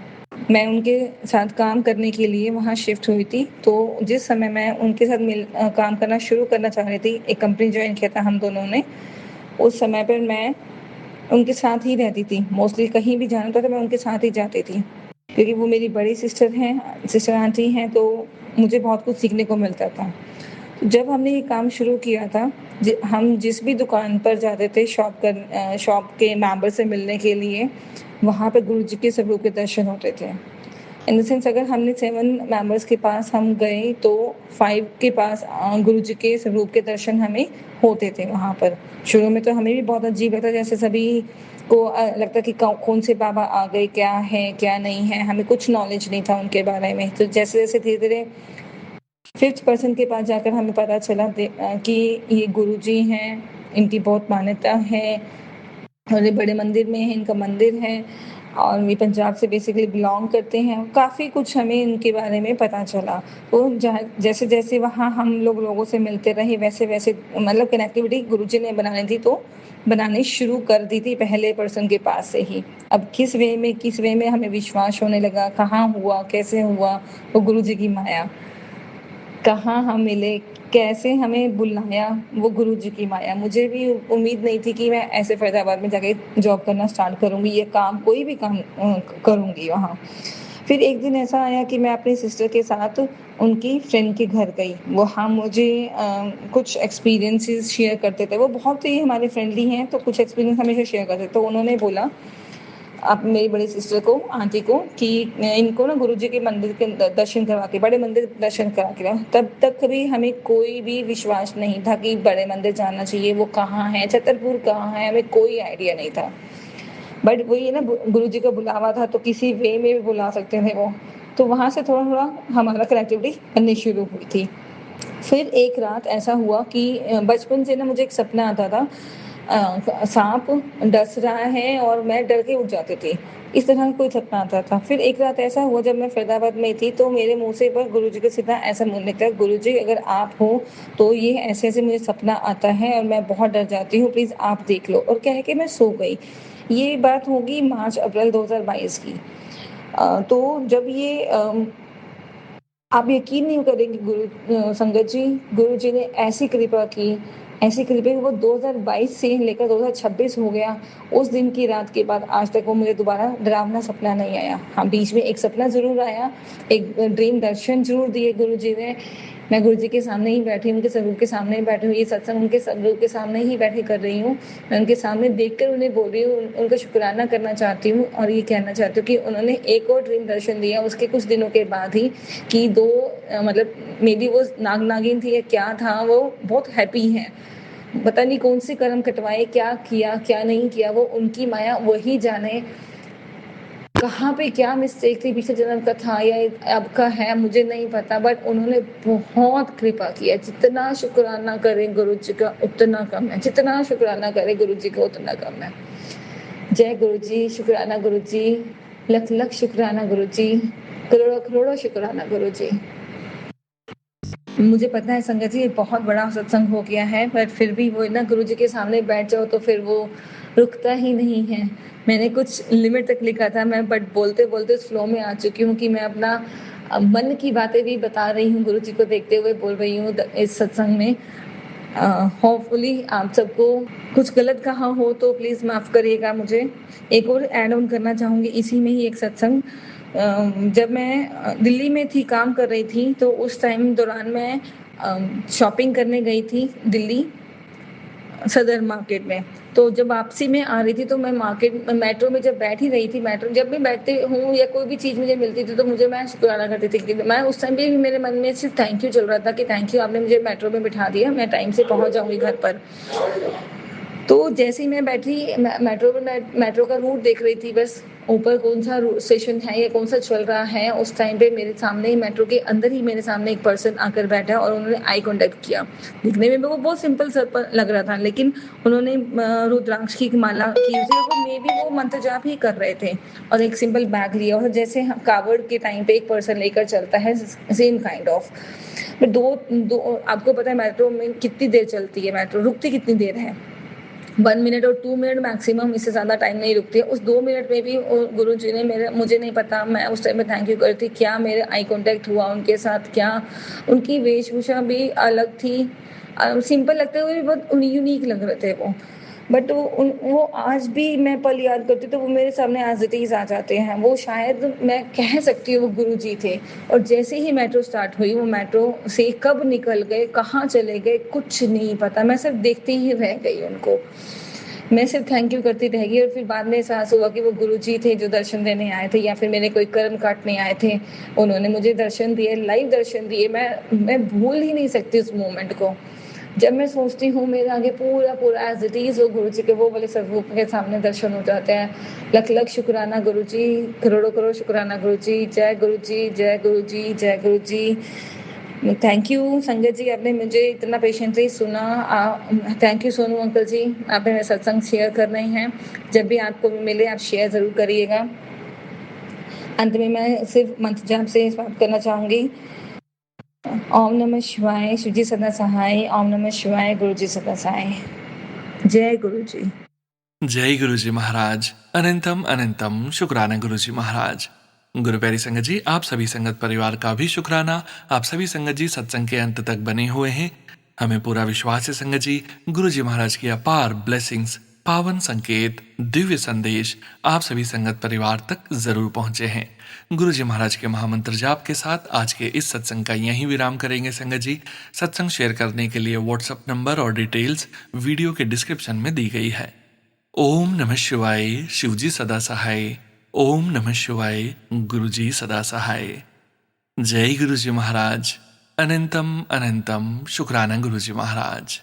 S8: मैं उनके साथ काम करने के लिए वहाँ शिफ्ट हुई थी। तो जिस समय मैं उनके साथ काम करना शुरू करना चाह रही थी, एक कंपनी ज्वाइन किया था हम दोनों ने, उस समय पर मैं उनके साथ ही रहती थी। मोस्टली कहीं भी जाना होता था मैं उनके साथ ही जाती थी, क्योंकि वो मेरी बड़ी सिस्टर आंटी हैं, तो मुझे बहुत कुछ सीखने को मिलता था। जब हमने ये काम शुरू किया था हम जिस भी दुकान पर जाते थे शॉप के मेंबर से मिलने के लिए, वहाँ पे गुरुजी के स्वरूप के दर्शन होते थे। इन द सेंस अगर हमने 7 मेंबर्स के पास हम गए तो 5 के पास गुरुजी के स्वरूप के दर्शन हमें होते थे वहाँ पर। शुरू में तो हमें भी बहुत अजीब लगता, जैसे सभी को लगता कि कौन से बाबा आ गए, क्या है क्या नहीं है, हमें कुछ नॉलेज नहीं था उनके बारे में। तो जैसे जैसे धीरे धीरे 5th पर्सन के पास जाकर हमें पता चला कि ये गुरुजी हैं, इनकी बहुत मान्यता है और ये बड़े मंदिर में है, इनका मंदिर है और ये पंजाब से बेसिकली बिलोंग करते हैं। काफ़ी कुछ हमें इनके बारे में पता चला। तो जैसे जैसे वहाँ हम लोगों से मिलते रहे, वैसे वैसे मतलब कनेक्टिविटी गुरुजी ने बनानी थी तो बनानी शुरू कर दी थी पहले पर्सन के पास से ही। अब किस वे में हमें विश्वास होने लगा, कहाँ हुआ, कैसे हुआ, वो गुरुजी की माया। कहाँ हम मिले, कैसे हमें बुलाया, वो गुरुजी की माया। मुझे भी उम्मीद नहीं थी कि मैं ऐसे फैज़ाबाद में जाके जॉब करना स्टार्ट करूँगी, ये काम कोई भी काम करूँगी वहाँ। फिर एक दिन ऐसा आया कि मैं अपनी सिस्टर के साथ उनकी फ्रेंड के घर गई। वहाँ मुझे कुछ एक्सपीरियंसेस शेयर करते थे। वो बहुत ही हमारे फ्रेंडली हैं, तो कुछ एक्सपीरियंस हमेशा शेयर करते थे। तो उन्होंने बोला आप मेरी बड़ी सिस्टर को, आंटी को, कि इनको ना गुरुजी के मंदिर के दर्शन करवा के, बड़े मंदिर दर्शन करा के लाओ। तब तक कभी हमें कोई भी विश्वास नहीं था कि बड़े मंदिर जाना चाहिए, वो कहाँ है, छतरपुर कहाँ है, हमें कोई आइडिया नहीं था। बट वही है ना, गुरुजी का बुलावा था तो किसी वे में भी बुला सकते थे वो। तो वहाँ से थोड़ा थोड़ा हमारा कनेक्टिविटी बननी शुरू हुई थी। फिर एक रात ऐसा हुआ कि बचपन से ना मुझे एक सपना आता था, सांप डस रहा है और मैं डर के उठ जाती थी। इस तरह का कोई सपना आता था। फिर एक रात ऐसा हुआ जब मैं फरीदाबाद में थी तो मेरे मुँह से पर गुरुजी का सीधा ऐसा मुँह निकला, गुरुजी अगर आप हो तो ये ऐसे-ऐसे मुझे सपना आता है और मैं बहुत डर जाती हूँ, प्लीज़ आप देख लो। और कह के मैं सो गई। ये बात होगी मार्च-अप्रैल 2022 की। तो जब ये आप यकीन नहीं करेंगे संगत जी, गुरुजी ने ऐसी कृपा की वो 2022 से लेकर 2026 हो गया। उस दिन की रात के बाद आज तक वो मुझे दोबारा डरावना सपना नहीं आया। हाँ, बीच में एक सपना ज़रूर आया, एक ड्रीम दर्शन ज़रूर दिए गुरुजी ने। मैं गुरुजी के सामने ही बैठी हूँ, उनके स्वरूप के सामने ही बैठी हूँ, ये सत्संग उनके स्वरूप के सामने ही बैठी कर रही हूँ। मैं उनके सामने देखकर उन्हें बोल रही हूँ, उनका शुकराना करना चाहती हूँ और ये कहना चाहती हूँ कि उन्होंने एक और ड्रीम दर्शन दिया उसके कुछ दिनों के बाद ही, कि 2 मतलब मे बी वो नागिन थी या क्या था, वो बहुत हैप्पी हैं। पता नहीं कौन से कर्म कटवाए, क्या किया, क्या नहीं किया, वो उनकी माया वही जाने। कहाँ पे क्या मिस्टेक थी, पिछले जन्म का था या अब का है, मुझे नहीं पता, बट उन्होंने बहुत कृपा किया। जितना शुक्राना करें गुरुजी का उतना कम है, जितना शुक्राना करें गुरुजी का उतना कम है। जय गुरुजी, शुक्राना गुरुजी, लख लख शुक्राना गुरुजी, करोड़ों करोड़ों शुक्राना गुरुजी। मुझे पता है संगत जी, ये बहुत बड़ा सत्संग हो गया है, बट फिर भी वो ना गुरुजी के सामने बैठ जाओ तो फिर वो रुकता ही नहीं है। मैंने कुछ लिमिट तक लिखा था मैं, बट बोलते बोलते उस फ्लो में आ चुकी हूँ कि मैं अपना मन की बातें भी बता रही हूँ, गुरुजी को देखते हुए बोल रही हूँ इस सत्संग में। होपफुली आप सबको कुछ गलत कहा हो तो प्लीज़ माफ़ करिएगा मुझे। एक और ऐड ऑन करना चाहूँगी इसी में ही एक सत्संग। जब मैं दिल्ली में थी, काम कर रही थी, तो उस टाइम दौरान मैं शॉपिंग करने गई थी दिल्ली सदर मार्केट में। तो जब वापसी में आ रही थी तो मैं मेट्रो में जब बैठ ही रही थी, मेट्रो जब भी बैठती हूँ या कोई भी चीज़ मुझे मिलती थी तो मैं शुक्राना करती थी कि मैं उस टाइम पे भी मेरे मन में सिर्फ थैंक यू चल रहा था कि थैंक यू, आपने मुझे मेट्रो में बिठा दिया, मैं टाइम से पहुँच जाऊँगी घर पर। तो जैसे ही मैं बैठी मेट्रो का रूट देख रही थी, बस ऊपर कौन सा स्टेशन है या कौन सा चल रहा है, उस टाइम पे मेरे सामने ही मेट्रो के अंदर ही मेरे सामने एक पर्सन आकर बैठा और उन्होंने आई कांटेक्ट किया। दिखने में वो बहुत सिंपल सा लग रहा था, लेकिन उन्होंने रुद्राक्ष की माला की हुई थी, वो मे बी वो मंत्र जाप ही कर रहे थे और एक सिंपल बैग लिया, और जैसे कावड़ के टाइम पे एक पर्सन लेकर चलता है, सेम काइंड ऑफ। दो आपको पता है मेट्रो में कितनी देर चलती है, मेट्रो रुकती कितनी देर है, 1 मिनट और 2 मिनट मैक्सिमम, इससे ज़्यादा टाइम नहीं रुकती है। उस 2 मिनट में भी गुरुजी ने मुझे नहीं पता, मैं उस टाइम पे थैंक यू कर रही थी, क्या मेरे आई कांटेक्ट हुआ उनके साथ, क्या उनकी वेशभूषा भी अलग थी, सिंपल लगते हुए भी बहुत यूनिक लग रहे थे वो। बट वो आज भी मैं पल याद करती हूँ तो वो मेरे सामने एज इट इज़ आ जाते हैं। वो शायद मैं कह सकती हूँ वो गुरुजी थे। और जैसे ही मेट्रो स्टार्ट हुई, वो मेट्रो से कब निकल गए, कहाँ चले गए, कुछ नहीं पता। मैं सिर्फ देखते ही रह गई उनको। मैं सिर्फ थैंक यू करती रह गई। और फिर बाद में एहसास हुआ कि वो गुरुजी थे जो दर्शन देने आए थे, या फिर मेरे कोई कर्म काटने आए थे। उन्होंने मुझे दर्शन दिए, लाइव दर्शन दिए। मैं भूल ही नहीं सकती उस मोमेंट को। जब मैं सोचती हूँ मेरे आगे पूरा एज इट इज़ वो गुरुजी के वो वाले स्वरूप के सामने दर्शन हो जाते हैं। लख लख शुक्राना गुरुजी, करोड़ों करोड़ शुक्राना गुरुजी। जय गुरुजी, जय गुरुजी, जय गुरुजी। थैंक यू संगत जी, आपने मुझे इतना पेशेंटली सुना। थैंक यू सोनू अंकल जी, आपने मेरे सत्संग शेयर कर रहे हैं। जब भी आपको मिले आप शेयर ज़रूर करिएगा। अंत में मैं सिर्फ मंत्र जाप से बात करना चाहूँगी। ओम नमः शिवाय, शिवजी सदा सहाय। ओम नमः शिवाय, गुरुजी सदा सहाय। जय गुरुजी।
S1: जय गुरुजी महाराज। अनंतम अनंतम शुक्राना गुरुजी महाराज। गुरु प्यारी संगत जी, आप सभी संगत परिवार का भी शुक्राना। आप सभी संगत जी सत्संग के अंत तक बने हुए हैं। हमें पूरा विश्वास है संगत जी, गुरुजी महाराज की अपार ब्लेसिंग्स, पावन संकेत, दिव्य संदेश आप सभी संगत परिवार तक जरूर पहुंचे हैं। गुरुजी महाराज के महामंत्र जाप के साथ आज के इस सत्संग का यहीं विराम करेंगे संगत जी। सत्संग शेयर करने के लिए व्हाट्सएप नंबर और डिटेल्स वीडियो के डिस्क्रिप्शन में दी गई है। ओम नमः शिवाय, शिवजी सदा सहाय। ओम नमः शिवाय, गुरुजी सदा सहाय। जय गुरुजी महाराज। अनंतम अनंतम शुक्राना गुरुजी महाराज।